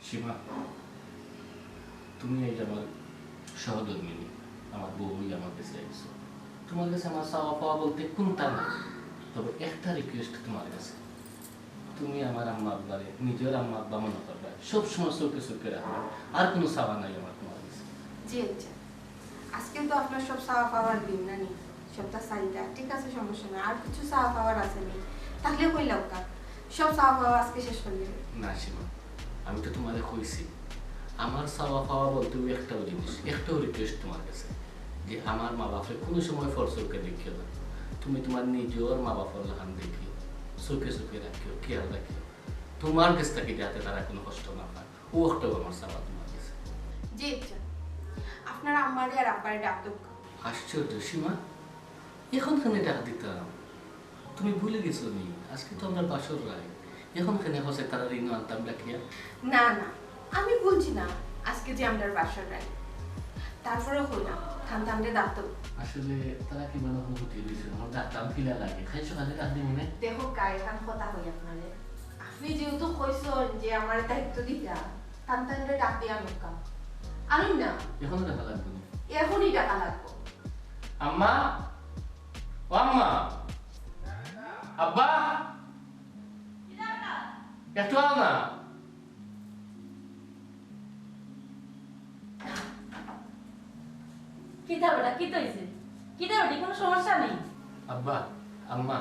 সীমা, তুমি এই আমার সহধর্মিনী, আমার বউই আমার কাছে আইছো। তোমার কাছে আমার চাওয়া পাওয়া বলতে কোনটা না, তবে একটা রিকোয়েস্ট তোমার কাছে। তুমি আমার আম্মা আব্বারে নিজের আম্মা আব্বা মনে করবে, সবসময় চোখে চোখে রাখবে, আর কোনো চাওয়া নাই আমার তোমার কাছে। জি আচ্ছা, আজকে তো আপনার সব চাওয়া পাওয়ার দিন না নি, সবটা চাইটা ঠিক আছে, সমস্যা না। আর কিছু চাওয়া পাওয়ার আছে নি তাহলে কইলাম কা, সব চাওয়া পাওয়া আজকে শেষ করে দেবে না সীমা, আমি তো তোমারে কইছি আমার চাওয়া পাওয়া বলতে একটাও জিনিস, একটাও রিকোয়েস্ট তোমার কাছে, যে আমার মা বাপরে কোনো সময় ফর চোখে দেখিও না। তুমি তোমার নিজের মা বাপর লাগান দেখিও, চোখে চোখে রাখিও, খেয়াল রাখিও, তোমার কাছ থেকে যাতে তারা কোনো কষ্ট না পায়, ও একটাও আমার চাওয়া তোমার কাছে। জি আচ্ছা, আপনার আম্মারে আর আব্বারে ডাক দেব। আশ্চর্য সীমা, এখনখানে ডাক দিতাম, তুমি ভুলে গেছো নি? আজকে তো আমার বাসর রায়, এখনখানে হসে তারা ঋণ আনতাম ডাকিয়া। না না, আমি বলছি না আজকে যে আমরা বাসর রাই, তারপরে হইলাম থান থানরে ডাক দেব। আসলে তারা কি মনে অনুভূতি দিয়েছে, আমার ডাকতাম ফিলা লাগে, খাইছো কাজে ডাক দিই মনে। দেখো গায়ে কান কথা হই আপনারে, আপনি যেহেতু কইছেন যে আমার দায়িত্ব দিতা, থান থানরে ডাক দিয়ে আনুক কাম আনুন না, এখনো ডাকা লাগবে না। এখনই টাকা লাগবে। আম্মা, ও আম্মা, আব্বা, একটু আও না। কিতা বেটা কি হইছে? কিতা বেটি কোনো সমস্যা নেই? আব্বা, আম্মা,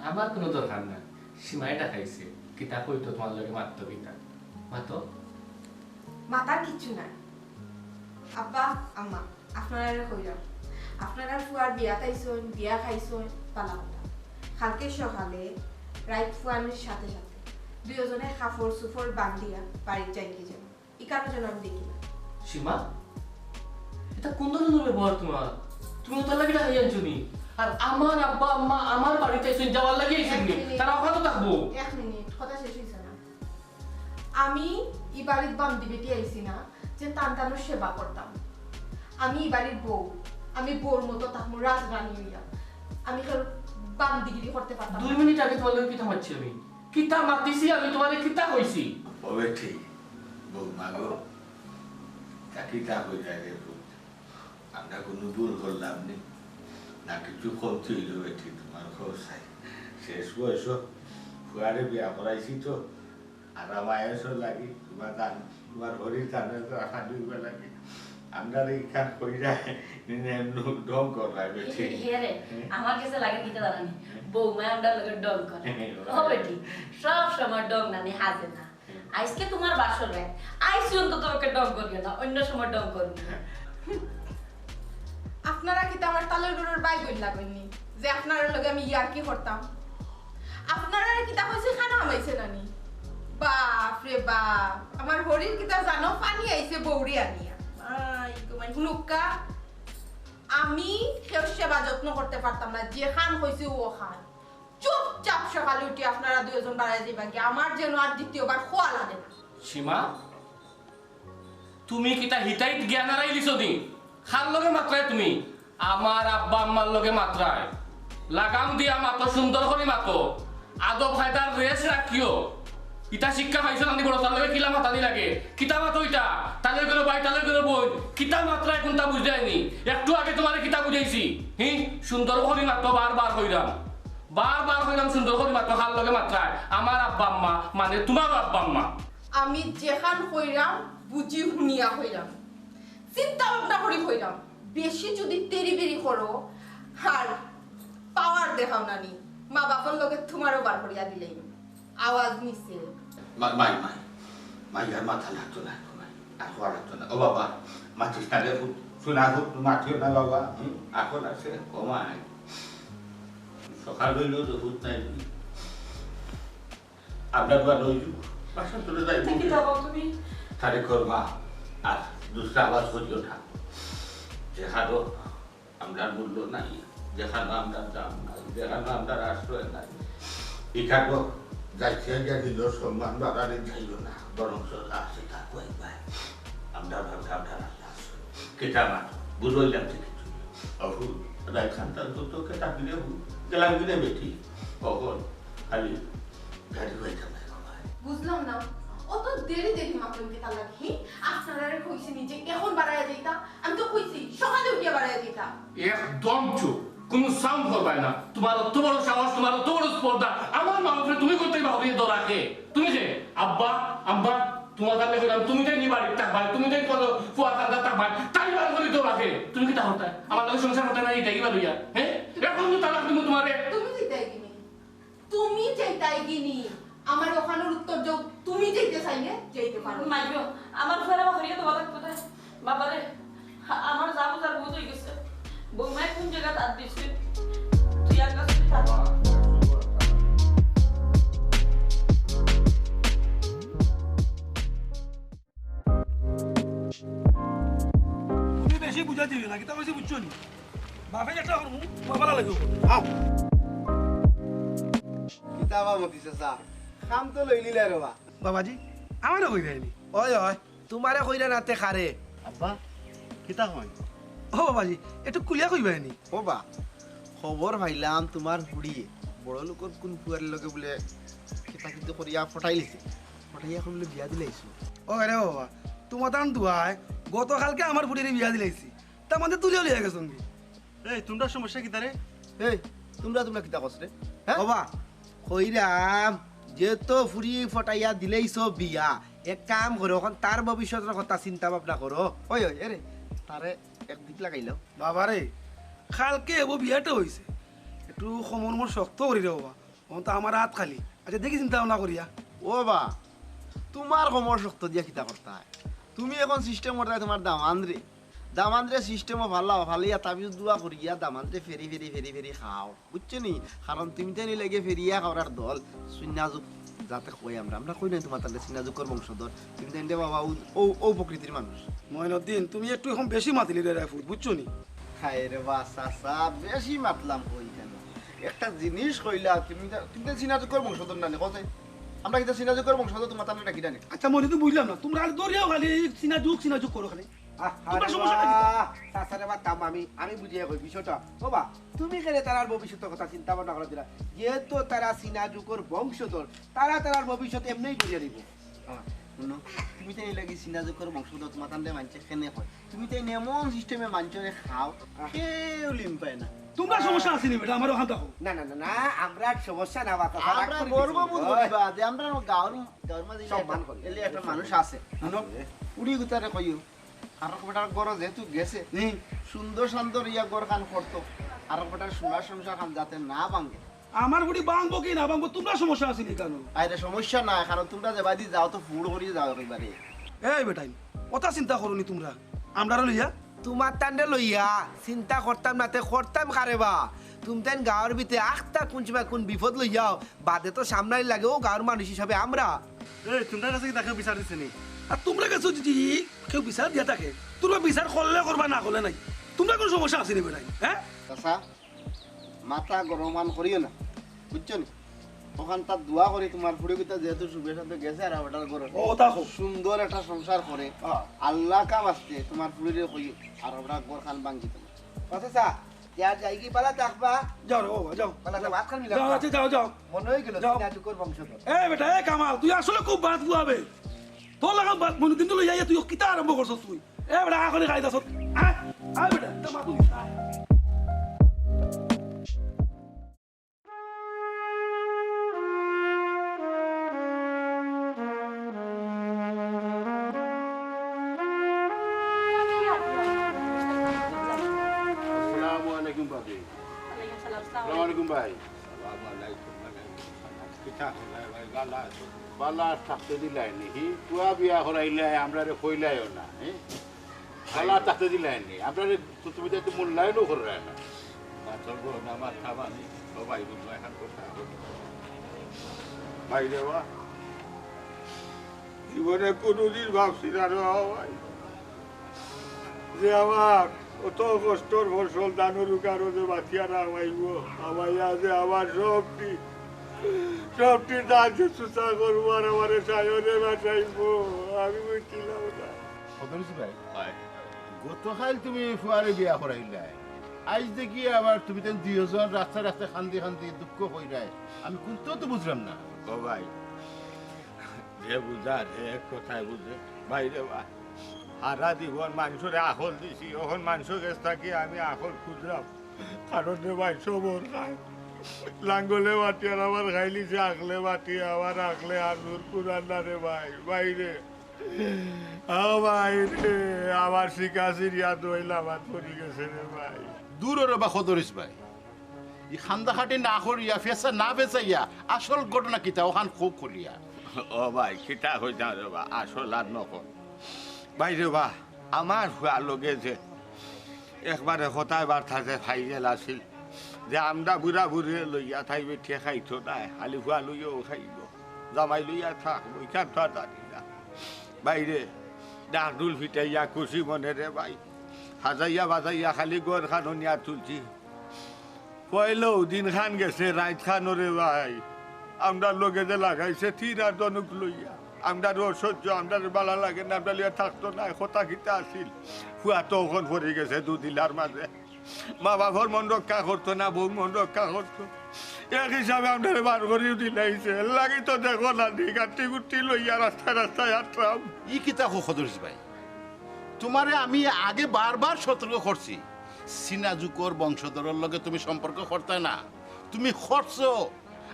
আমার কোনো দরকার না, সীমাইটা খাইছে, কিতা কইতো তোমার লগে মাত্র কিতা মাতো। মাতার কিছু নাই। আব্বা আম্মা, আপনারা কইলাম আপনারা ফুয়ার বিয়া খাইছেন, বিয়া খাইছেন পালা কথা। কালকে সকালে রাইত ফুয়ানোর সাথে সাথে দুজনে কাপড় সুফর বান্ধিয়া বাড়ির যাইতে যাব, এই কারণে যেন আমি দেখি না। সীমা, এটা কোন ধরনের ব্যবহার তোমার? তুমি তো লাগে হাই আনছুনি, আর আমার আব্বা আম্মা আমার বাড়িতে এসে যাওয়ার লাগে এসেনি, তারা ওখানে থাকবো। এক মিনিট, কথা শেষ হইছে না। আমি এই বাড়ির বান্দি বেটি আইছি না যে তান্তানোর সেবা করতাম। আমি এই বাড়ির বউ, আমি বউর মতো থাকবো রাজরানী হইয়া, আমি বান্দিগিরি করতে পারতাম 2 মিনিট আগে তোমার লগে কিতা মারছি আমি, কিতা মারতেছি আমি তোমারে, কিতা কইছি? ওবে ঠিক বৌমা গো, তাকে তা হয়ে যায় রে, আমরা কোনো ভুল করলাম নি না, কিছু ক্ষতি হইল বেঠি, তোমার খবর চাই শেষ বয়স ফুয়ারে বিয়া করাইছি তো, আর মায়েসও লাগি তোমার দান, তোমার হরির দানের রাখা দুইবার লাগে, আমরা এইখান কই যায় ঢং করাই বেঠি। হেরে আমার কাছে লাগে কিতা জানানি, বৌমা আমরা লগে ডং করে। ও বেটি সব সময় ডং নানি হাজে না, আজকে তোমার বাসর রায়, আইসি অন্তত তোকে ডং করিও না, অন্য সময় ডং করবি না। আপনারা কি তো আমার তালের গরুর বাই বই লাগেননি যে আপনার লগে আমি ইয়ার কি করতাম? আপনারা কি তা হইছে খানা আমাইছে নানি? বাপ রে বাপ, আমার হরির কিতা জানো পানি আইছে বৌরি আনিয়া। আই তোমার হুনুকা, আমি কেউ সেবা যত্ন করতে পারতাম না, যে খান হইছে ও খান। চুপচাপ সকালে উঠে আপনারা দুজন বাড়াই দিবা কি, আমার যেন আর দ্বিতীয়বার খোয়া লাগে না। সীমা, তুমি কিতা হিতাইত জ্ঞান হারাই দিছো নি? খার লগে মাত্রায় তুমি আমার আব্বা আম্মার লগে মাত্রায় লাগাম দিয়া মাতো, সুন্দর করে মাতো, আদব খায়দার রেস রাখিও। ইটা শিক্ষা পাইছো নানি বড়, তার লগে কিলা মাতানি লাগে, কিতা মাতো ইটা, তালে গেলো ভাই তালে গেলো বোন, কিতা মাত্রায় কোনটা বুঝ যায়নি? একটু আগে তোমারে কিতা বুঝাইছি, সুন্দর করে মাতো, বারবার কইরাম, বারবার কইরাম সুন্দর করে মাতো, খার লগে মাত্রায় আমার আব্বা আম্মা মানে তোমারও আব্বা আম্মা। আমি যেখান হইরাম বুঝি শুনিয়া হইরাম, চিন্তা ভাবনা করি হইরাম। বেশি যদি তেরি বেরি করো আর পাওয়ার দেখাও নানি, মা বাবার লগে তোমারও বার করিয়া দিলেই। আওয়াজ নিছে মাই মাই মাই আর মাথা লাগতো না, আর হওয়া লাগতো না। ও বাবা মাথিস না রে, শোনা হোক মাঠিও না বাবা, এখন আছে কমায় সকাল হইলেও তো হুত নাই, আপনার বা রইলু বাসা চলে যাই তুমি তারে করবা, আর দুসরা আওয়াজ হইল না, যেখানো আমরা মূল্য নাই, যেখানো আমরা দাম নাই, যেখানো আমরা আশ্রয় নাই, এখানো যাইছে গিয়া নিজের সম্মান বাড়ারে যাইল না, বরং আছে থাকো একবার আমরা ভাবছি আপনার আশ্রয় কেটা মাত্র বুঝলাম ঠিক অভুল রায় খানটার তো কেটা কিনে গেলাম কিনে বেঠি, কখন খালি গাড়ি হইতাম না। বুঝলাম না, অত দেরি দেরি মাত্র কি তার লাগি আপনারা কইছি নিজে এখন বাড়ায়া যাইতা আমি তো কইছি সকালে উঠিয়া বাড়ায়া যাইতা একদম চুপ কোনো সাউন্ড করবাই না তোমার অত বড় সাহস তোমার অত বড় স্পর্ধা আমার মা বাপরে তুমি করতে বাহরিয়ে দরাকে তুমি যে আব্বা আব্বা তোমার কাছে কইলাম তুমি যে নিবাড়ি থাকবা তুমি যে কত ফুয়া কান্দা থাকবা তাই বার করি দরাকে তুমি কি তা হতা আমার লগে সংসার হতে না এটাই কি লইয়া হ্যাঁ এখন তো তালাক দিমু তোমারে তুমি যেতাই গিনি তুমি যেতাই গিনি আমার ওখানের উত্তর দাও তুমি যেতে চাইলে যেতে পারো মাইগো আমার ফেরা হরিয়া তো বাবা কোথায় বাবা রে আমার যাবো যার বুঝ হয়ে গেছে বৌমায় কোন জায়গা তার দিচ্ছে তুই আর কাছে থাক তুমি বেশি বুঝা দিবি না কিতা বেশি বুঝছো নি বাপে যেটা করবো বাবা লাগে আও কিতাবা মতি চাচা কাম তো লই লিলে রবা বাবাজি আমারও কই দেয়নি ওই ওই তোমারে কইরা নাতে খারে আব্বা কিতা হয় ও বাবাজি একটু কুলিয়া কইবাই নি ও বা খবর পাইলাম তোমার হুড়িয়ে বড় লোকর কোন ফুয়ার লগে বলে কিতা কিন্তু করিয়া ফটাইলিছে ফটাইয়া এখন বলে বিয়া দিলাইছো ও রে বাবা তোমার তান দুয়ায় গতকালকে আমার বুড়ির বিয়া দিলাইছি তার মধ্যে তুলিও লিয়া গেছ সঙ্গে এই তোমরা সমস্যা কিতা রে এই তোমরা কিতা কস রে হ্যাঁ বাবা কইরাম যে তো ফুরি ফটাইয়া দিলাইছো বিয়া এক কাম করো এখন তার ভবিষ্যতের কথা চিন্তা ভাবনা করো ওই ওই এরে তারে একদিক লাগাইলাও বাবা রে কালকে এবো বিয়াটা হয়েছে একটু সমন মোর শক্ত করি রে বাবা এখন তো আমার হাত খালি আচ্ছা দেখি চিন্তা ভাবনা করিয়া ও বা তোমার সমর শক্ত দিয়া কিতা করতে হয় তুমি এখন সিস্টেম করতে তোমার দামান্দ্রে সিস্টেমও ভালিয়া তাবিজ দোয়া করিয়া দামান্দ্রে ফেরি ফেরি ফেরি ফেরি খাও বুঝছো নি কারণ তুমি তো নি লেগে ফেরিয়া খাওয়ার দল সুন্নাযুগ যাতে কই আমরা কই নাই তোমার তাহলে সিনাযুগর বংশধর তুমি তো এনতে বাবা ও প্রকৃতির মানুষ মইনুদ্দিন তুমি একটু এখন বেশি মাতিলি রে রায়পুর বুঝছো নি খাই রে বা চাচা বেশি মাতলাম কই কেন একটা জিনিস কইলা তুমি তো সিনাযুগর বংশধর না কথা আমরা কিন্তু সিনাযুগর বংশধর তোমার তাহলে ডাকি জানি আচ্ছা মনে তো বুঝলাম না তোমরা খালি দরিয়াও খালি সিনাজুক করো খালি তোমার সমস্যাটা কি? তাছাড়া বা তাম আমি বুঝিয়ে কই বিষয়টা বাবা তুমি কেন তারার ভবিষ্যতের কথা চিন্তা ভাবনা করে দিলা যেহেতু তারা সিনাজুকর বংশধর তারার ভবিষ্যৎ এমনিই বুঝিয়ে দিব শুনো তুমি তো এই লাগি সিনাজুকর বংশধর তোমার তাহলে মানছে কেনে হয় তুমি তো এমন সিস্টেমে মানচরে খাও কেউ লিম পায় না তোমরা সমস্যা আছে নি বেটা আমার ওখান থাকো না না না না আমরা সমস্যা না বাতা আমরা গর্ববোধ করিবা যে আমরা গাঁর মাঝে সম্মান করি এলে একটা মানুষ আছে শুনো উড়ি গুতারে কইও আর কটার গর যেহেতু গেছে সুন্দর সুন্দর ইয়া গর কান করতো আর কটার সোনার সংসার খান যাতে না ভাঙে আমার বুড়ি বাংবো কি না বাংবো তোমরা সমস্যা আছে নি কেন আরে সমস্যা না কারণ তোমরা যে বাদি যাও তো ফুড় করিয়ে যাও একেবারে এই বেটাই কথা চিন্তা করো নি তোমরা আমরা লইয়া তোমার টান্ডে লইয়া চিন্তা করতাম না তে করতাম কারেবা তুমি তেন গাঁর ভিতরে আখতা কোন বিপদ লই যাও বাদে তো সামনাই লাগে ও গাঁর মানুষ হিসাবে আমরা এই তোমরা কাছে কি দেখা বিচার দিছে নি আর তোমরা কাছে যদি কেউ বিচার দিয়া থাকে তোমরা বিচার করলে করবা না করলে নাই তোমরা কোনো সমস্যা আছে নি বেটাই হ্যাঁ চাচা মাথা গরমান করিও না বুঝছো নি ওখান তার দোয়া করি তোমার ফুড়িটা যেহেতু শুভের সাথে গেছে আর ওটার করে ও দেখো সুন্দর একটা সংসার করে আল্লাহ কাম আসছে তোমার ফুড়িরে কই আর ওটা ঘর খান ভাঙ্গি তোমার চাচা যার যাইকি পালা দেখবা যাও রে বাবা যাও পালা ভাত খান মিলা যাও আচ্ছা যাও যাও মনে হয়ে গেল যাও। সিনাজুকর বংশধর এই বেটা এই কামাল তুই আসলে খুব বাদ বুয়াবে তোর লাগা বাদ মনে দিন তো লইয়া তুই কিতা আরম্ভ করছস তুই এই বেটা আখনি খাই দাসত আয় বেটা তা মা তুই আয়। আসসালামু আলাইকুম ভাবি আসসালামু আলাইকুম ভাই বালা থাকতে দিলাই নি পুয়া বিয়া করাইলে আমরা কইলাইও না বালা থাকতে দিলাই নি আপনার তুমি তো মূল্যায়নও করে না ভাই দেওয়া জীবনে কোনোদিন ভাবছি না রে ভাই যে আমার অত কষ্টর ফসল দানোর কারো যে বাঁচিয়া না আমাইব আমাইয়া যে আমার সবটি দাঁড়িয়ে সুচা করবো আর আমার সায়নে বাঁচাইব আমি বুঝছিলাম না ভাই গতকাল তুমি ফুয়ারে বিয়া করাইলাই আজ দেখি আবার তুমি তো দুজন রাস্তায় রাস্তায় খান্দি দুঃখ কইরাই আমি কোনটাও তো বুঝলাম না ও ভাই যে বুঝার হে কোথায় বুঝে বাইরে বা সারা জীবন মানুষের আখল দিছি এখন মানুষের কাছ থাকি আমি আখল খুঁজলাম কারণ ভাই সবর খায় লাঙ্গলে বাটি আর আবার খাইলিছে আখলে বাটি আবার আখলে আলুর কুরান না রে ভাই বাইরে ভাই রে আমার শিকা সিরিয়া দইলা ভাত পড়ি গেছে রে ভাই দূরের বা খদরিস ভাই ই খান্দা খাটি না করিয়া ফেসা না ফেসাইয়া আসল ঘটনা কিতা ওখান খুব করিয়া ও ভাই কিতা হই যা রে বা আসল আর নকর বাইরে বা আমার হুয়া লগে যে একবারে হতায় বার থাকে খাই গেল আসিল যে আমরা বুড়া বুড়ি লইয়া থাইবে ঠিয়া খাইতো নাই খালি হুয়া লইয়াও খাইব জামাই লইয়া থাক ওইখান তো আর জানি না বাইরে ডাকডুল ফিটাইয়া খুশি মনে রে ভাই হাজাইয়া বাজাইয়া খালি গড় খানো নিয়া তুলছি পয়লেও দিন খান গেছে রাত খানো রে ভাই আমরা লোকে যে লাগাইছে থির আর দনুক লইয়া আমরা সহ্য আমরা বালা লাগে না আমরা লিয়া থাকতো না কথা খিতা আসিল ফুয়া তো ওখান পড়ে গেছে দুদিলার মাঝে মা বাবার মন রক্ষা করতো না বউ মন রক্ষা করতো এক হিসাবে আমরা বার করিও দিলাইছে লাগি তো দেখো না গাটি গুটি লইয়া রাস্তায় রাস্তায় হাঁটতাম ই কিতা খদরিস ভাই তোমারে আমি আগে বারবার সতর্ক করছি সিনাজুকর বংশধরের লগে তুমি সম্পর্ক করতে না তুমি করছো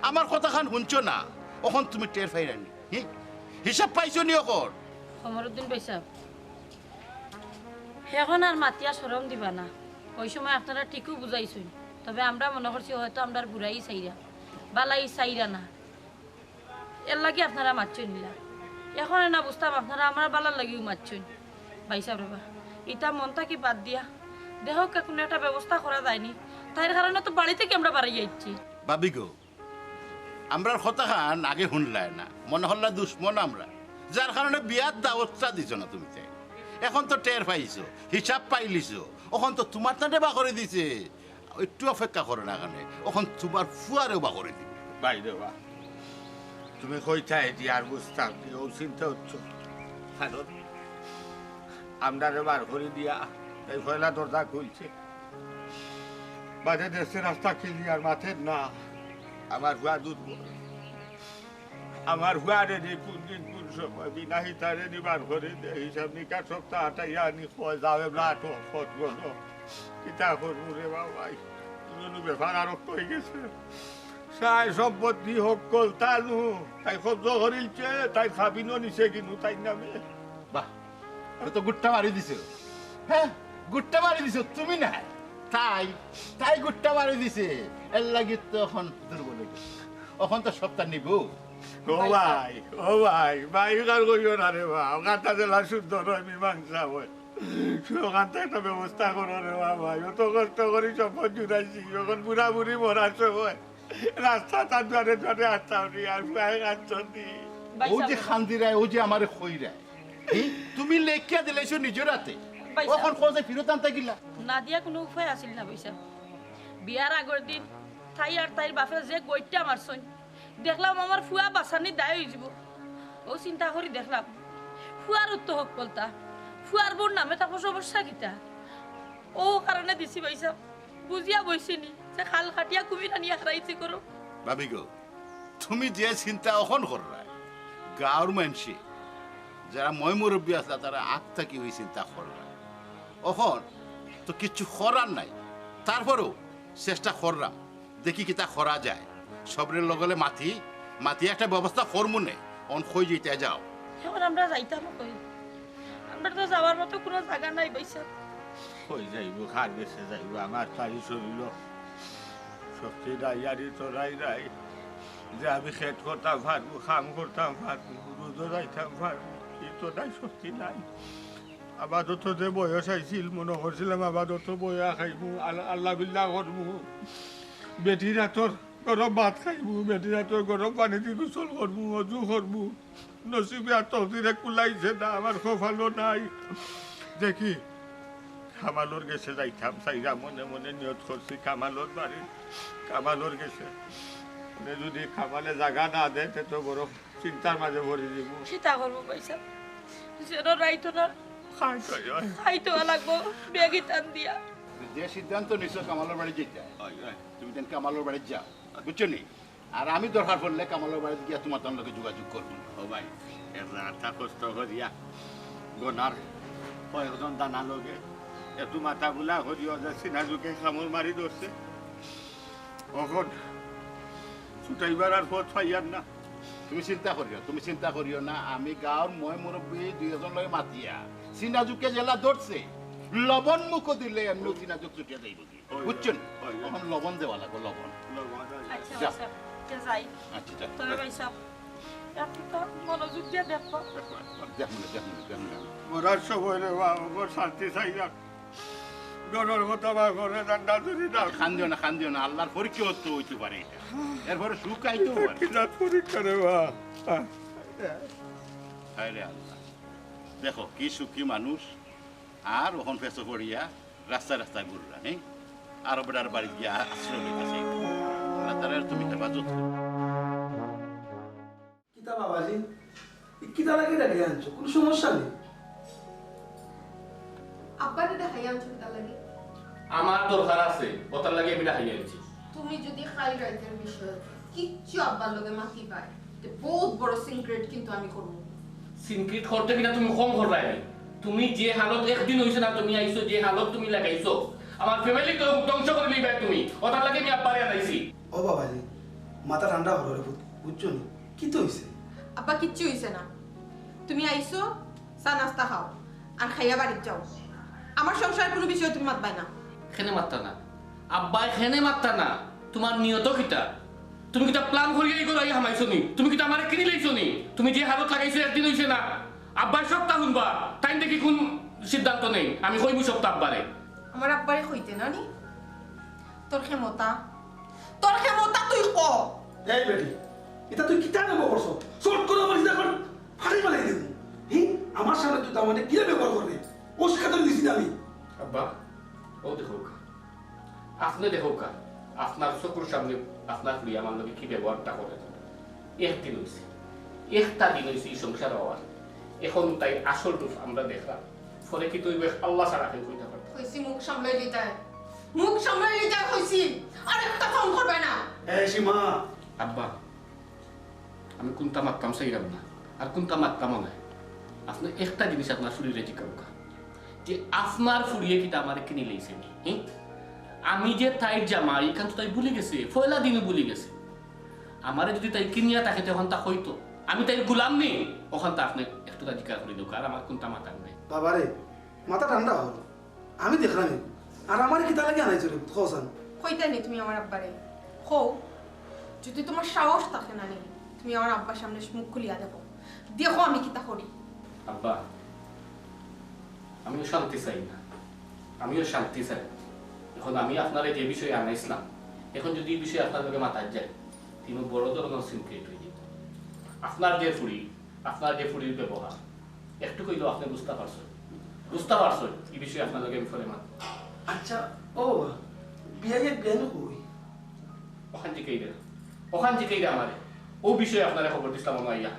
আমার কথা খান শুনছো না ওখন তুমি টের পাইরানি হিসাব পাইছো নি ওকর কমরুদ্দিন বৈশাখ এখন আর মাতিয়া সরম দিবা না ওই সময় আপনারা ঠিকও বুঝাইছেন তবে আমরা মনে করছি হয়তো আমরা বুড়াই চাইরা বালাই চাইরা না এর লাগে আপনারা মারছেন নিলা এখন না বুঝতাম আপনারা আমার বালার লাগিও মারছেন বাইসা বাবা এটা মনটা কি বাদ দিয়া দেহ কোনো একটা ব্যবস্থা করা যায়নি তাই কারণে তো বাড়ি থেকে আমরা বাড়ি যাচ্ছি ভাবি গো আমরা কথা খান আগে শুনলাই না মনে হল্লা দুশ্মন আমরা যার কারণে বিয়ার দাওয়াতটা দিছ না তুমি এখন তো টের পাইছো হিসাব পাইলিছো ওখান তো তোমার তাতে বা করে দিছে একটু অপেক্ষা করো না কারণে ওখান তোমার ফুয়ারেও বা করে দিবে বাইরে বা তুমি কইতাই দি আর বুঝতাম কি ও চিন্তা হচ্ছ কারণ আমরা বার করে দিয়া এই ফয়লা দরজা খুলছে বাজে দেশের রাস্তা ক্লিয়ার মাঠের না আমার হুয়া দুধ আমার হুয়ারে নি কোন দিন কোন সময় বিনা হিতারে নি বার করে দে হিসাব নিকাশ সপ্তাহ হাঁটাইয়া নি খোয়া যাবে না তো ফট গলো কিতা করবো রে বাবাই ব্যাপার আর হয়ে গেছে সাই সম্পত্তি হোক কল তানু তাই খরচ করিলছে তাই খাবিনো নিছে কিনু তাই নামে বাহ আমি তো গুট্টা মারি দিছো হ্যাঁ গুট্টা মারি দিছো তুমি না তাই তাই গুট্টা মারি দিছে এর লাগি তো এখন দুর্বল হয়ে গেছে এখন তো সপ্তাহ নিব ও ভাই ভাই কার কইও না রে বা ওখানটা জেলা শুদ্ধ নয় মীমাংসা হয় ওখানটা একটা ব্যবস্থা করো রে ভাই অত কষ্ট করি সম্পদ জুড়াইছি যখন বুড়া বুড়ি মরার সময় রাস্তা তার দ্বারে দ্বারে আসতাম নি আর প্রায় আসতাম নি ও যে খান্দিরায় ও যে আমারে খইরায় তুমি লেখিয়া দিলাইছো নিজের হাতে এখন কোথায় ফিরত আনতে গিলা না দিয়া কোনো উপায় আসিল না বৈশাখ বিয়ার আগের দিন তাই আর তাইর বাপে যে গইটা মারছন দেখলাম আমার ফুয়া বাসানি দায় হয়ে যাব ও চিন্তা করি দেখলাম ফুয়ার উত্তর হোক বলতা ফুয়ার বোন নামে তারপর সমস্যা কিতা ও কারণে দিছি বৈশাখ বুঝিয়া বইছিনি যে খাল খাটিয়া কুমিরা নিয়ে হারাইছি করো ভাবি গো তুমি যে চিন্তা এখন কররা গাঁর মানুষে যারা মই মুরব্বী আছে তারা আগ থাকি ওই চিন্তা কররা এখন তো কিছু করার নাই তারপরেও চেষ্টা করলাম দেখি কি তা করা যায় সবরের লগলে মাতি একটা ব্যবস্থা করবো নে অন খই যেতে যাও এখন আমরা যাইতাম কই আমরা তো যাওয়ার মতো কোনো জায়গা নাই বৈশাখ কই যাইব খার গেছে যাইব আমার চারি শরীর শক্তি রাইয়ারি তো রাই যে আমি খেত করতাম পারবো খাম করতাম পারবো রোদও যাইতাম পারবো এই তো নাই শক্তি নাই আবাদত যে বয়স আইছিল মনে করছিলাম আবাদত বয়া খাইবো আল্লাহ বিল্লাহ করবো বেটির হাতর গরম ভাত খাইবো বেটির হাতর গরম পানি দিয়ে গোসল করবো অজু করবো নসিবে আর তহতিরে কুলাইছে না আমার কপালও নাই দেখি কামালোর গেছে যাইতাম চাইরা মনে মনে নিয়ত করছি কামালোর বাড়ি কামালোর গেছে যদি খামালে জায়গা না দেয় তো বড় চিন্তার মাঝে ভরে দিব চিন্তা করবো পয়সা যেন রাইতো না খাইতো লাগবো বেগি টান দিয়া যে সিদ্ধান্ত নিছো কামালের বাড়ি যেতে তুমি তেন কামালের বাড়ি যাও বুঝছো নি আর আমি দরকার পড়লে কামালের বাড়িতে গিয়া তোমার তার লোকে যোগাযোগ করবো। ও ভাই এরা আঠা কষ্ট করিয়া গনার কয়েকজন দানা লগে একটু মাথা গুলা করিও যে সিনাজুকে খামল মারি ধরছে এখন ছুটাইবার আর পথ পাইয়ার না। তুমি চিন্তা করিও না, আমি গাঁৱৰ মই মুরব্বী 2 লগে মাতিয়া সিনাজুকে জেলা ধরছে, লবণ মুখ দিলে এমনি সিনাজুক ছুটিয়া যাইব কি, বুঝছেন? এখন লবণ দেওয়া লাগবে, লবণ। আচ্ছা যা। স্যার কে যাই আচ্ছা যা। তবে ভাই সাহেব একটু তো মনোযোগ দিয়ে দেখো দেখুন মরার সময় রে বা ওর শান্তি চাই না ডর কথা বা করে ডান্ডা ধরি না খান দিও না, আল্লাহর পরীক্ষা তো হইতে পারে এটা, এরপরে সুখ আইতেও পারে। কিনা পরীক্ষা রে বা হায় রে আল্লাহ, দেখো কি সুখী মানুষ, আর ওখান ফেসো পড়িয়া রাস্তায় ঘুররা নেই, আর বেটার বাড়ি গিয়া আশ্রয় লইতেছে। আল্লাহ তাআলা তুমি হেফাজত করো। কিতা বাবাজি কিতা লাগে রেখে আনছো, কোনো সমস্যা নেই? আব্বারে দেখাই আনছো কিতা লাগে? আমার দরকার আছে, ওটার লাগে আমি দেখাই আনছি। তুমি যদি খাই রাইতের বিষয় কিচ্ছু আব্বার লগে মাতি পায় তে বহুত বড় সিক্রেট কিন্তু আমি করব। সিনক্রিট করতে কিনা তুমি কম করলাই, তুমি যে হালত একদিন হইছে না তুমি আইছো, যে হালত তুমি লাগাইছো আমার ফ্যামিলি তো ধ্বংস করে লিবাই তুমি, ওটার লাগে আমি আব্বারে আনাইছি। ও বাবাজি মাথা ঠান্ডা হলো রে, বুঝছো নি কি তো হইছে? আব্বা কিচ্ছু হইছে না, তুমি আইছো চা নাস্তা খাও আর খাইয়া বাড়িতে যাও। আমার সংসারের কোনো বিষয় তুমি মাতবাই না। এখানে মাত্তা না আব্বা, এখানে মাত্তা না। তোমার নিয়ত কিটা? তুমি কিটা প্ল্যান করিয়া এই করে হামাইছো নি? তুমি কিটা আমারে কিনি লাইছো নি? তুমি যে হালত লাগাইছো একদিন হইছে না, আব্বাই সপ্তাহ শুনবা, তাই দেখি কোন সিদ্ধান্ত নেই, আমি কইবো সপ্তাহ আব্বারে। আমার আব্বারে কইতে না নি তোর ক্ষমতা তুই ক। এই বেটি এটা তুই কিতা নেব করছো? শর্ট করে আমার জিদা কর ফাড়ি মালাই দেব। হি আমার সামনে তুই তামানে কি ব্যবহার করবে? ও শিক্ষা তো দিছি না আমি। আব্বা ও দেখো আপনি দেখো আপনার চকুর সামনে আপনার খুঁড়ি আমার লোকে কি ব্যবহারটা করে। একদিন হয়েছে, একটা দিন হয়েছে এই সংসার হওয়ার, এখন তাই আসল রূপ আমরা দেখলাম। ফলে কি তুই আল্লাহ ছাড়া কেউ কইতে পারত? কইছি মুখ সামলাই লিতায় কইছি, আর একটা ফোন করবে না। এই সীমা আব্বা আমি কোনটা মারতাম সেইরাম না, আর কোনটা মারতামও না। আপনি একটা জিনিস আপনার শরীরে জিজ্ঞাসা যে আপনার ফুরিয়ে কিটা আমার কিনে লইছে নি? আমি যে তাইর জামা এখান তো তাই ভুলে গেছে, পয়লা দিনে ভুলে গেছে। আমারে যদি তাই কিনিয়া থাকে তখন তা হইতো, আমি তাই গুলাম নেই, ওখান তা আপনি একটু জিজ্ঞাসা করে দেবো আর আমার কোনটা মাথা নেই। বাবারে মাথা ঠান্ডা হল, আমি দেখলাম আর আমার কিতা লাগে আনাইছো রে খোসান। কইতে নি তুমি আমার আব্বারে কও, যদি তোমার সাহস থাকে না নি তুমি আমার আব্বার সামনে মুখ খুলিয়া দেখো আমি কিতা করি। আব্বা আমিও শান্তি চাই না, আমিও শান্তি চাই। এখন আমি আপনার যে বিষয়ে আনাইছিলাম, এখন যদি এই বিষয়ে আপনার লোকে মাথায় যায় তিনি বড় ধরনের সিনক্রেট হয়ে যেত। আপনার যে ফুরির ব্যবহার একটু কইলেও আপনি বুঝতে পারছেন এই বিষয়ে আপনার লোকে আমি ফলে মাত। আচ্ছা ও বাবা বিয়াইয়ে বিয়ানো কই? ওখান থেকেই আমারে ও বিষয়ে আপনারা খবর দিছিলাম মাইয়া,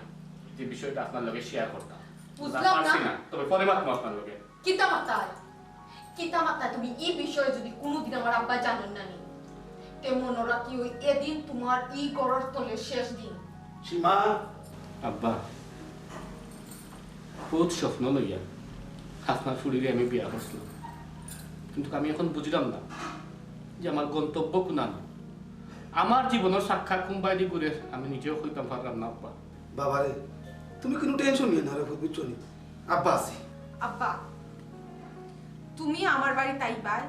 যে বিষয়টা আপনার লোকে শেয়ার করতাম। বুঝলাম না, তবে পরে মাত্র আপনার লোকে কিতা মাতায় তুমি এই বিষয়ে যদি কোনোদিন আমার আব্বা জানেন না নি তে মনে রাখি ওই এদিন তোমার ই গড়র তলে শেষ দিন। সীমা আব্বা বহুত স্বপ্ন লইয়া আপনার শরীরে আমি বিয়া করছিলাম, কিন্তু আমি এখন বুঝলাম না যে আমার গন্তব্য কোনা না। আমার জীবনের সাক্ষাৎ কোনবাইদি করে আমি নিজেও হইতাম পারলাম না। আব্বা বাবারে তুমি কোনো টেনশন নিয়ে না রে, বুঝছো নি আব্বা আছে। আব্বা তুমি আমার বাড়ি তাইবাই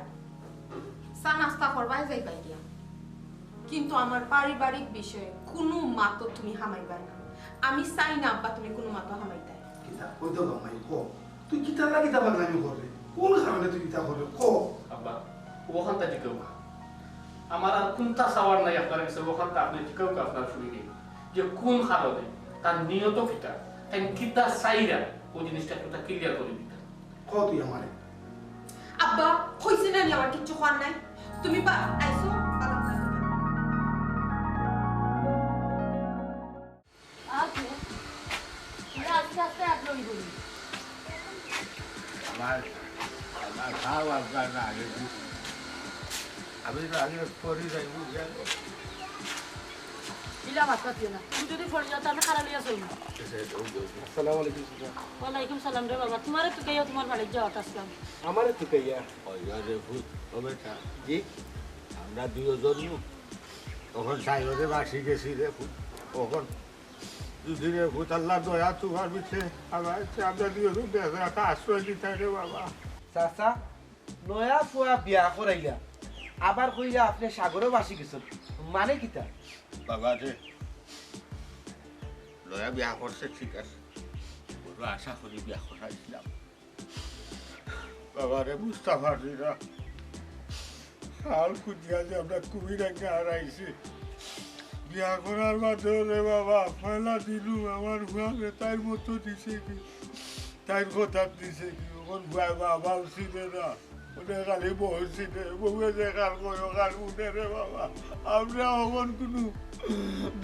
চা নাস্তা করবাই যাইবাই গিয়া, কিন্তু আমার পারিবারিক বিষয়ে কোনো মাতো তুমি হামাইবাই না। আমি চাই না আব্বা তুমি কোনো মাতো হামাইতাই। কিতা কই তো গামাই কো তুই কিতা লাগি তা বাগলামি করে, কোন কারণে তুই কিতা করে কো? আব্বা ওখানটা জিকেও আমার আর কোনটা সাওয়ার নাই আপনার কাছে, ওখানটা আপনি জিকেও আপনার শরীরে যে কোন কারণে তার নিয়ত কিটা, তাই কিতা চাইরা ওই জিনিসটা একটা ক্লিয়ার করে দিতা। কো তুই আমারে। আব্বা কইছি না নি আমার কিচ্ছু খাওয়ার নাই, তুমি বা আইসো আস্তে আপনি বলি আমার খাও আপনার আগে আমি আগে পরি যাইব ইলা মাত্রা দিও না তুমি যদি ফোন যাও তাহলে খারাপ লিয়া চল না আসসালামু আলাইকুম চাচা ওয়ালাইকুম সালাম রে বাবা তোমারে তো কেউ তোমার বাড়ি যাওয়া আসলাম আমারে তো কইয়া রে ভূত ও বেটা জি আমরা দুজন তখন সাইরে বাসি গেছি রে ভূত তখন দুদিনে ভূত আল্লাহ দয়া তোমার বিছে আমার আমরা দুজন একটা আশ্রয় দিতে রে বাবা চাচা নয়া ফুয়া বিয়া করাইলা আবার কইয়া আপনি সাগরে বাসি গেছেন মানে কিতা বাবা রে লয়া বিয়া করছে ঠিক আছে বড় আশা করি বিয়া করাইছিলাম বাবা রে বুঝতে পারছি না হাল খুঁজিয়া যে আমরা কুমির আগে হারাইছি বিয়া করার মাধ্যমে বাবা পয়লা দিলু আমার ভুয়া তাই মতো দিছে কি তাই কথা দিছে কি ওর ভুয়া বাবা ছিনে না ওটা খালি বলছি রে বউয়ে যে কাল কয়ো কাল উঠে রে বাবা আমরা ওখন কোনো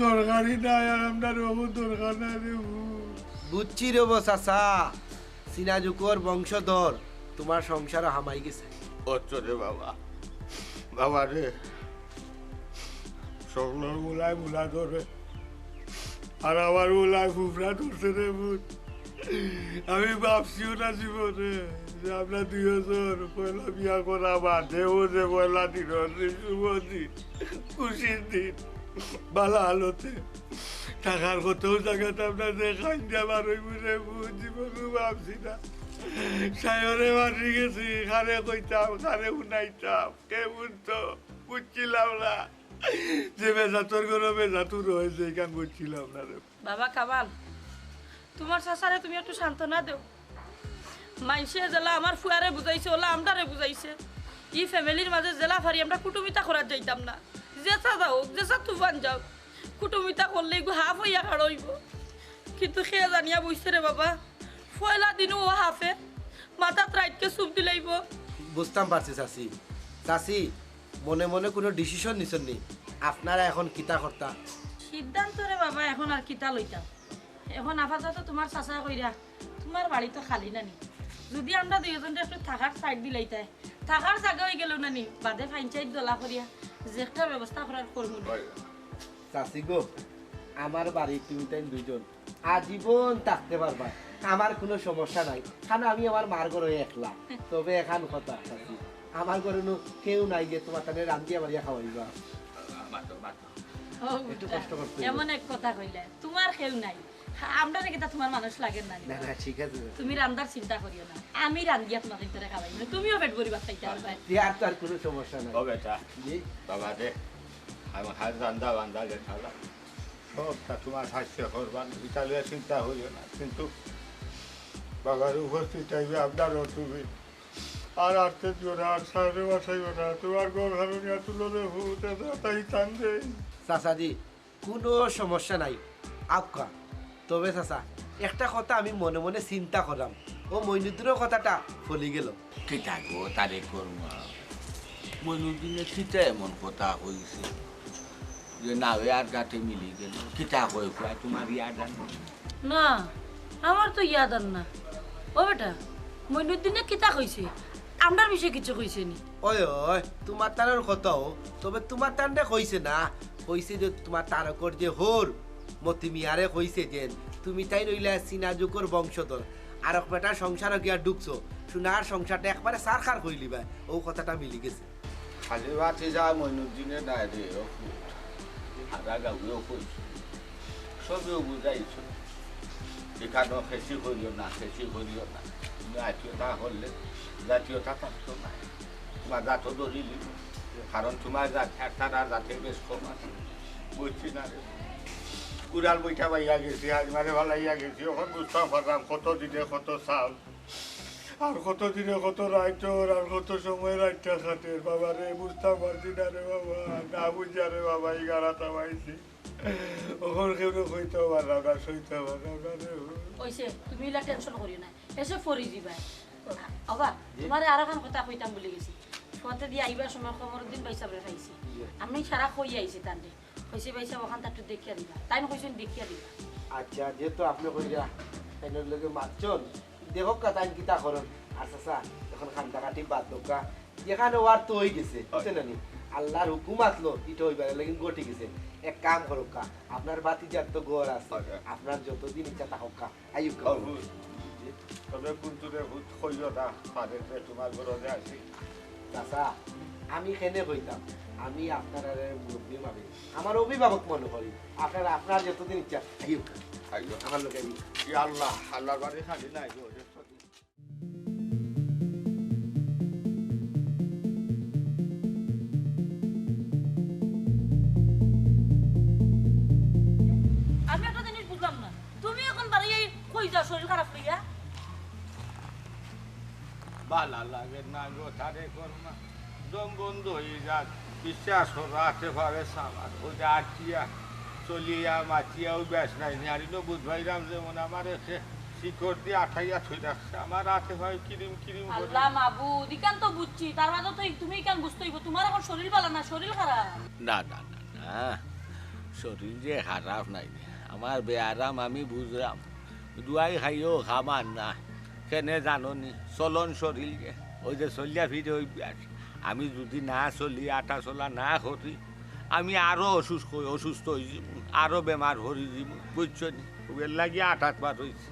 দরকারই নাই আর আমরা ওখন দরকার নাই রে বুঝছি রে চাচা সিনাজুকর বংশধর তোমার সংসার হামাই গেছে অচ্ছ রে বাবা বাবা রে সকলের মুলায় মুলা ধরে আর আমার মুলায় ফুফরা ধরছে রে ভূত আমি ভাবছিও না জীবনে যে আমরা দুজন পয়লা বিয়া করা বাদে ও যে পয়লা দিন শুভ দিন খুশির দিন ভালো আলোতে টাকার কোথাও জায়গাতে আমরা যে খাইয়া বারোই বুঝে ভূত জীবনও ভাবছি না সায়রে মারি গেছি খারে কইতাম খারে উনাইতাম কে বুঝতো বুঝছিলাম না যে বেজাতর করে বেজাতুর হয়েছে এখান বুঝছিলাম না রে বাবা কামাল তোমার চাচারে তুমি একটু সান্ত্বনা দেও মাইসে জেলা আমার ফুয়ারে বুঝাইছে ওলা আমদারে বুঝাইছে ই ফ্যামিলির মাঝে জেলা ফারি আমরা কুটুমিতা করার যাইতাম না যেটা যাও যেটা তুফান যাও কুটুমিতা করলে এগু হাফ হইয়া কাড়ইব কিন্তু সে জানিয়া বুঝছে রে বাবা পয়লা দিনও ও হাফে মাথাত রাইতকে চুপ দিলাইব বুঝতাম পারছি চাচি চাচি মনে মনে কোনো ডিসিশন নিছেন নি আপনারা এখন কিতা করতা সিদ্ধান্ত রে বাবা এখন আর কিতা লইতাম এখন আপাতত তোমার চাচা কইরা তোমার বাড়ি তো খালি নানি যদি আমরা দুইজনটা একটু থাকার সাইড দিলাইতাই থাকার জায়গা হয়ে গেল নানি বাদে পঞ্চায়েত দলা করিয়া যে একটা ব্যবস্থা করার করবো চাচি গো আমার বাড়ি তুমি তাই দুইজন আজীবন থাকতে পারবা আমার কোনো সমস্যা নাই কারণ আমি আমার মার ঘরে একলা তবে এখান কথা চাচি আমার ঘরে কেউ নাই যে তোমার তাহলে রান্ধিয়া বাড়িয়া খাওয়াইবা একটু কষ্ট করতে হইব। এমন এক কথা কইলে তোমার কেউ নাই আমরা নাকি তা তোমার মানুষ লাগে না না না ঠিক আছে তুমি রান্দার চিন্তা করিও না আমি রান্ধিয়া তোমাকে ভিতরে খাওয়াই না তুমিও পেট ভরিবার খাইতে পারবে আর তো আর কোনো সমস্যা নাই ও বেটা জি বাবা রে আমি হাত রান্দা বান্দা গেছালাম সবটা তোমার হাস্য করবান ইতালিয়া চিন্তা হইও না কিন্তু বাবার উপস্থিত চাইবে আপনারও তুমি আর আর্থের জোরে আর সাড়ে বাসাইব না তোমার ঘর হারুনিয়া তুলো রে ভূতে তাই চান্দে চাচাজি কোনো সমস্যা নাই আপকা তবে চাচা একটা কথা আমি মনে মনে চিন্তা করলাম ও মইনুদ্দিনের কথাটা ফলি গেল কি থাকবো তারে করবো মনুদিনে কিতা এমন কথা হয়েছে যে নাওয়ে আর গাতে মিলি গেল কিতা কই খুয়া তোমার ইয়াদ আনো না আমার তো ইয়াদ আর না ও বেটা মইনুদ্দিনে কিতা কইছে আমরার বিষয়ে কিছু কইছে নি ওই ওই তোমার তারের কথাও তবে তোমার তানটা কইছে না কইছে যে তোমার তারকর যে হোর মতি মিয়ারে কইছে যে তুমি তাই রইলা সিনাজুকর বংশধর আর এক বেটার সংসার গিয়া ডুবছো সোনার সংসারটা একবারে সারখার কইলিবা ও কথাটা মিলি গেছে খালি বাতি যা মনুদিনে নাই রে আদা গাউও কইছে সবেও বুঝাইছো এখানেও খেসি করিও না খেসি করিও না জাতীয়তা হলে জাতীয়তা থাকতো না তোমার জাতও ধরিলি কারণ তোমার জাত একটা জাতের বেশ কম আছে বুঝছি না রে উড়াল বইটা পাইয়া গেছি আজ মানে ভালাইয়া গেছি এখন বুঝতাম পারলাম কত দিনে কত চাল আর কত দিনে কত রাইটর আর কত সময় রাইটটা খাতে বাবা রে বুঝতাম পারছি না রে বাবা না বুঝা রে বাবা এই গাড়াটা পাইছি ওখানে কেউ কইতে পারলাম না সইতে পারলাম না রে ওইছে তুমি ইলা টেনশন করিও না এসে ফরি দিবা অবা তোমারে আর এখন কথা কইতাম বলে গেছি ফতে দিয়ে আইবার সময় খবর দিন পয়সা বলে খাইছি আমি সারা কই আইছি তান্ডে কইছে পয়সা ওখান একটু দেখিয়া দিবা তাই না কইছেন দেখিয়া দিবা আচ্ছা যেহেতু আপনি কইরা তাইনের লগে মারছন দেখো কাতাইন কিতা করন আর চাচা এখন খান্তা কাটি বাদ দোকা যেখানে ওয়ার তো হয়ে গেছে বুঝছেন না নি আল্লাহর হুকুম আসলো এটা হইবার লাগিন গটি গেছে এক কাম করো কা আপনার বাতিজার তো ঘর আছে আপনার যতদিন ইচ্ছা থাকুক কা আইয়ু কা তবে কুন্তুরে কইও না ফাদের তোমার ঘরে আছি চাচা আমি কেনে কইতাম আমি আপনার মুরব্বী ভাবে আমার অভিভাবক মনে করি আপনারা আপনার যতদিন ইচ্ছা আইয়ু কা আইয়ো আমার লোকে ইয়া আল্লাহ আল্লাহর বাড়ি খালি নাই গো আমি একটা জিনিস বুঝলাম না তুমি এখন বাড়ি কই যাও শরীর খারাপ হইয়া বালা লাগে না গো তারে করমা দম বন্ধ হয়ে যাক বিশ্বাস রাতে পারে সামার ও যে আটিয়া চলিয়া মাটিয়াও ব্যাস নাই নারিনো বুধবাইরাম যেমন আমার এসে শিকড় দিয়ে আঠাইয়া থই রাখছে আমার রাতে ভাই কিরিম কিরিম করে আল্লাহ মাবুদ ইকান তো বুঝছি তার মাঝে তো তুমি কেন বুঝতে হইব তোমার এখন শরীর ভালো না শরীর খারাপ না না না না শরীর যে খারাপ নাই আমার বেয়ারাম আমি বুঝলাম দুয়াই খাইও খাবার না কেনে জানো নি চলন শরীর যে ওই যে চলিয়া ফিরে ওই আমি যদি না চলি আটা চলা না করি আমি আরো অসুস্থ হয়ে যাব আরো বেমার হরি যাব বুঝছো নি ওর লাগি আটাত বার হয়েছে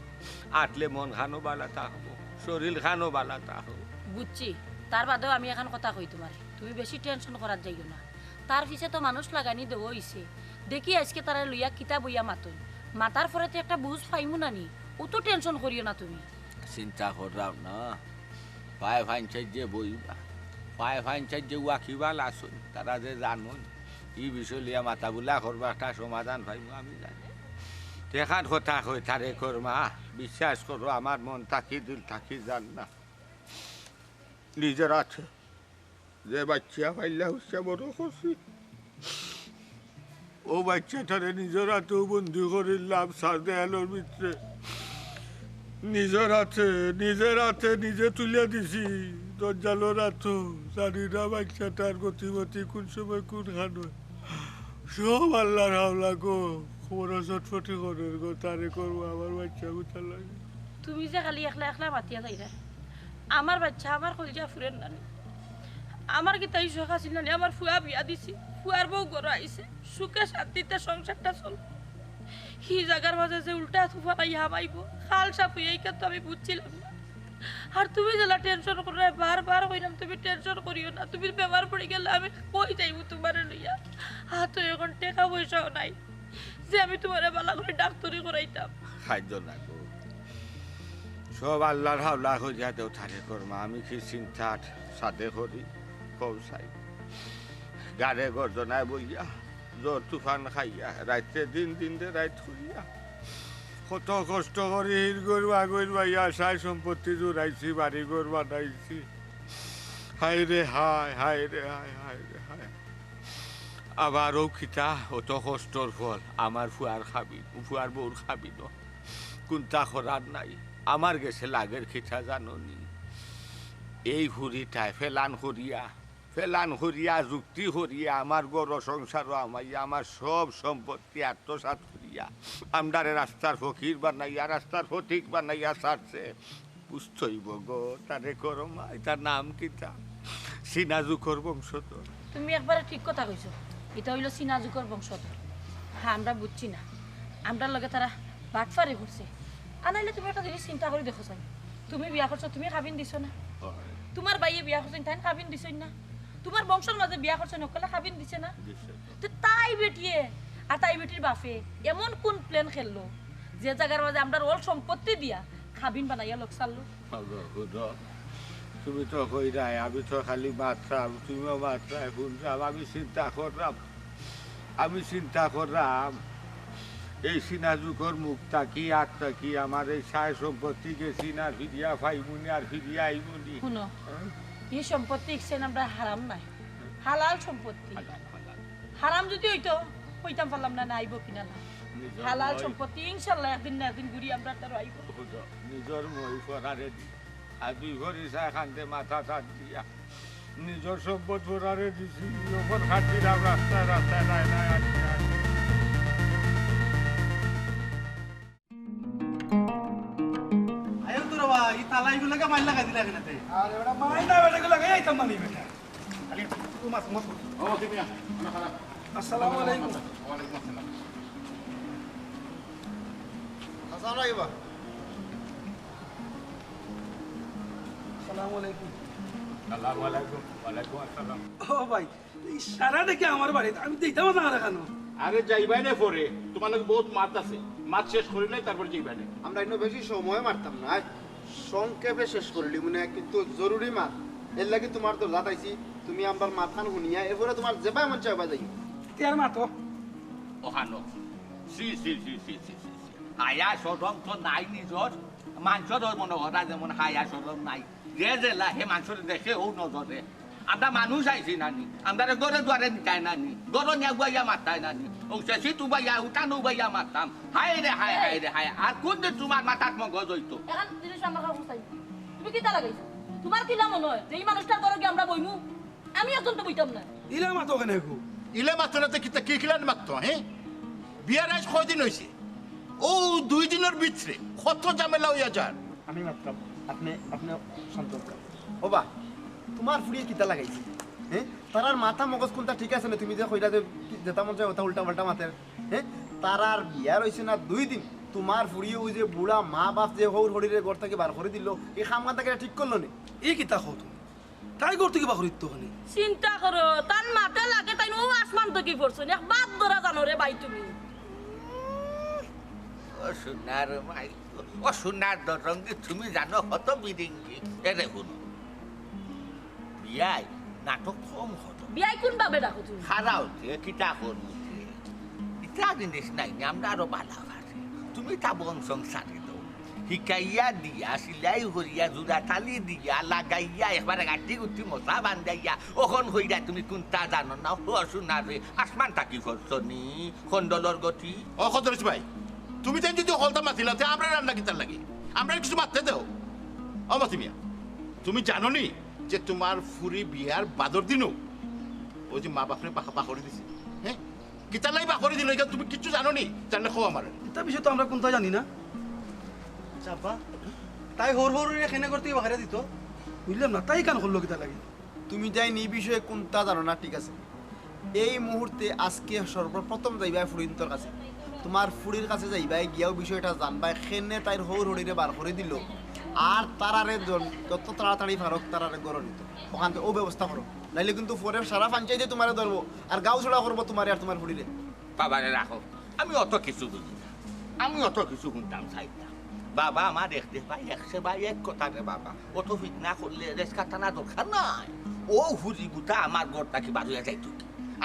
আটলে মন খানো বালা থাকবো শরীর খানো বালা থাকবো বুঝছি তার বাদেও আমি এখন কথা কই তোমার তুমি বেশি টেনশন করার যাইও না তার পিছে তো মানুষ লাগানি দেওয়া হইছে দেখি আজকে তারা লইয়া কিতা বইয়া মাতই মাতার পরে তো একটা বুঝ পাইমু নানি ও তো টেনশন করিও না তুমি চিন্তা করলাম না পায়ে ফাইনচাই যে বইবা পায়ে ফাইনচাই যে ওয়াকিবাল আসুন তারা যে জানুন ই বিষয় লিয়া মাথা বুলা করবা একটা সমাধান পাইব আমি জানি দেখার কথা কই তারে করমা বিশ্বাস করো আমার মন থাকি দিল থাকি যান না নিজের আছে যে বাচ্চা পাইলা হচ্ছে বড় খুশি ও বাচ্চাটারে নিজের হাতেও বন্দি করিলাম সার দেয়ালোর ভিতরে নিজের হাতে নিজে তুলে দিছি দরজালোর হাতো জানি না বাচ্চাটার গতিমতি কোন সময় কোন খানো সব আল্লাহর হাওলা গো খবর চটফটি করে গো তারে করবো আমার বাচ্চা কোথা লাগে তুমি যে খালি একলা একলা মাতিয়া যাইরা আমার বাচ্চা আমার কলিজা ফুরেন নানি আমার কি তাই শখ আছিল নানি আমার ফুয়া বিয়া দিছি ফুয়ার বউ গড় আইছে সুখে শান্তিতে সংসারটা চল হি জায়গার মাঝে যে উল্টা তুফান হামাইব খাল সাপ এই তো আমি বুঝছিলাম না আর তুমি যেলা টেনশন করে বারবার কইলাম তুমি টেনশন করিও না তুমি বেমার পড়ে গেলে আমি কই যাইব তোমার লইয়া তো এখন টাকা পয়সাও নাই যে আমি তোমার বালা করে ডাক্তারি করাইতাম খাদ্য না গো সব আল্লাহর হাওলা হইয়া দেও তারে করমা আমি কি চিন্তা সাথে করি কৌসাই গাড়ে গর্জনায় বইয়া জ্বর তুফান খাইয়া রাইতে দিন রাইত হইয়া কত কষ্ট করে গরুয়া সাই সম্পত্তি জোড়াইছি বাড়ি ঘর বানাইছি হায় রে হায় হায় রে হায় হায় রে হায় আবারও খিতা অত কষ্টর ফল আমার ফুয়ার খাবি ফুয়ার বউর খাবি ন কোনটা করার নাই আমার গেছে লাগের খিতা জানো নি এই হুড়িটায় ফেলান করিয়া যুক্তি করিয়া আমার গড় সংসার আমাইয়া আমার সব সম্পত্তি আত্মসাৎ করিয়া আমদারে রাস্তার ফকির বানাইয়া রাস্তার ফটিক বানাইয়া ছাড়ছে বুঝতেইব গো তারে করমা এটার নাম কিতা সিনাজুকর বংশধর তুমি একবারে ঠিক কথা কইছো এটা হইল সিনাজুকর বংশধর হ্যাঁ আমরা বুঝছি না আমরার লগে তারা বাটফারি করছে আনাইলে তুমি একটা জিনিস চিন্তা করে দেখো চাই তুমি বিয়া করছো তুমি খাবিন দিছো না তোমার বাইয়ে বিয়া করছেন তাই খাবিন দিছই না তোমার বংশের মাঝে বিয়া করছেন ওকলে খাবিন দিছে না তো তাই বেটিয়ে আর তাই বেটির বাপে এমন কোন প্ল্যান খেললো যে জায়গার মাঝে আমরা ওর সম্পত্তি দিয়া খাবিন বানাইয়া লোক চাললো তুমি তো কইরাই আমি তো খালি মাত্রাম তুমিও মাত্রায় শুনলাম আমি চিন্তা করলাম এই সিনাজুকর মুখ তাকি আগ তাকি আমার এই সায় সম্পত্তি গেছি না ফিরিয়া ফাইমুনি আর ফিরিয়া আইমুনি শুনো এই সম্পত্তি ইকছেন আমরা হারাম নাই হালাল সম্পত্তি হারাম যদি হইতো কইতাম পারলাম না আইব কিনা না হালাল সম্পত্তি ইনশাআল্লাহ একদিন না একদিন ঘুরি আমরা তার আইব নিজের মই ফরারে দি আর দুই ঘড়ি চায় খান্তে মাথা তাত দিয়া নিজের সম্পদ ফরারে দিছি যখন খাটিলাম রাস্তায় নাই নাই আয়ো তো বাবা এই তালাইগুলোকে মাইল লাগাই দিলা কেনতে আরে বেটা মাইনা বেটা গুলো গাইতাম মানি বেটা মাছ মাছ ও মতিমিয়া অনেক খারাপ আসসালামু আলাইকুম ওয়ালাইকুম আসসালাম আসসালামু আলাইকুম আসসালামু আলাইকুম আসসালামু আলাইকুম ওয়ালাইকুম আসসালাম ও ভাই এই সারা দেখে আমার বাড়িতে আমি দেখতাম না কেন আরে যাইবাই না পরে তোমার লগে বহুত মাছ আছে মাছ শেষ করিলে তারপর যাইবাই না আমরা ইনো বেশি সময় মারতাম না সংক্ষেপে শেষ করলি মনে হয়, কিন্তু জরুরি মাত এর লাগি তোমার তো লাতাইছি তুমি আমার মাথান শুনিয়া এরপরে তোমার যেবা মন চাইবা যাই তের মাতো ওখানো সি সি সি সি সি সি হায়া সরম তো নাই নিজর মাংসর মনে করা যেমন হায়া সরম নাই যে জেলা হে মাংসর দেখে ও নজরে আমরা মানুষ আইছি নানি আমরা গরে দুয়ারে নিতাই নানি গর নিয়া গুয়াইয়া মারতাই নানি ও শেষি তুবাইয়া উঠানো বাইয়া মারতাম হায় রে হায় হায় রে হায় আর কোন দিন তোমার মাথার মগজ হইতো এখন জিনিস আমার কাছে চাই তুমি কি তা লাগাইছো তোমার কি না মনে হয় যে এই মানুষটার ঘরে কি আমরা বইমু আমি এখন তো বইতাম না ইলা মাতো কেন গো ইলে মাত্র না কি কি খিলান মাত্র হ্যাঁ বিয়ার আজ কয়দিন হইছে ও 2 দিনের ভিতরে কত ঝামেলা হইয়া যান আমি মারতাম আপনি আপনি শান্ত ও বা তোমার ফুড়িয়ে কিতা লাগাইছি হ্যাঁ তারার মাথা মগজ কোনটা ঠিক আছে না তুমি যে কইরা যে যেটা মন চায় ওটা উল্টা পাল্টা মাতের হ্যাঁ তারার বিয়া রইছে না 2 দিন তোমার ফুড়িয়ে ওই যে বুড়া মা বাপ যে হৌর হরিরে ঘর থেকে বার করে দিল এই খামগানটাকে ঠিক করলো না এই কিতা খাও তুমি তাই করতে কি বাকরিত তো খানি চিন্তা করো তার মাথা লাগে তাই ও আসমান তো কি করছো এক বাদ ধরা জানো রে ভাই তুমি ও সোনার মাই ও সোনার দরঙ্গি তুমি জানো কত বিরিঙ্গি এ দেখুন বিয়াই নাটক কম হতো বিয়াই কোন ভাবে রাখো তুমি খারাও যে কিতা করবো ইটা জিনিস নাই আমরা আরো বালা ভাষে তুমি তা বন সংসারে দাও শিকাইয়া দিয়া সিলাই করিয়া জোড়া থালি দিয়া লাগাইয়া একবারে গাঁঠি গুঠি মশা বান্ধাইয়া ওখন হইয়া তুমি কোনটা জানো না ও সোনারে আসমান থাকি করছো নি খণ্ডলর গতি ও খদরস ভাই তুমি তাই যদি হলতা মাতিলা তে আমরা রান্না কিতার লাগি আমরা কিছু মারতে দাও ও মতিমিয়া তুমি জানো নি যে তোমার ফুরি বিয়ার বাদর দিনও ওই যে মা বাপরে বাকরি দিছে হ্যাঁ কিতার লাগি বাকরি দিল এটা তুমি কিচ্ছু জানো নি জানলে খো আমার এটা বিষয় তো আমরা কোনটা জানি না চাপা তাই হর হর এখানে করতে বাহিরে দিত বুঝলাম না তাই কান করলো কিতা লাগে তুমি যাই নি বিষয়ে কোনটা জানো না ঠিক আছে এই মুহূর্তে আজকে সর্বপ্রথম যাইবা ফুরিন্তর কাছে তোমার ফুরির কাছে যাইবা গিয়াও বিষয়টা জানবা খেনে তাই হৌর হরিরে বার করে দিল আর তারারে যত তাড়াতাড়ি ফারক তারারে গড় নিত ওখান থেকে ও ব্যবস্থা করো নাইলে কিন্তু পরে সারা পঞ্চায়েতে তোমারে ধরবো আর গাও ছড়া করবো তোমার আর তোমার ফুরিরে বাবারে রাখো আমি অত কিছু বুঝি না আমি অত কিছু শুনতাম চাইতাম বাবা আমার দেখতে পাই একশে ভাই এক কথা রে বাবা অত ফিটনা করলে রেস্কা টানা দরকার নাই ও হুজি গুটা আমার ঘর তাকে বাজুয়া যাইতো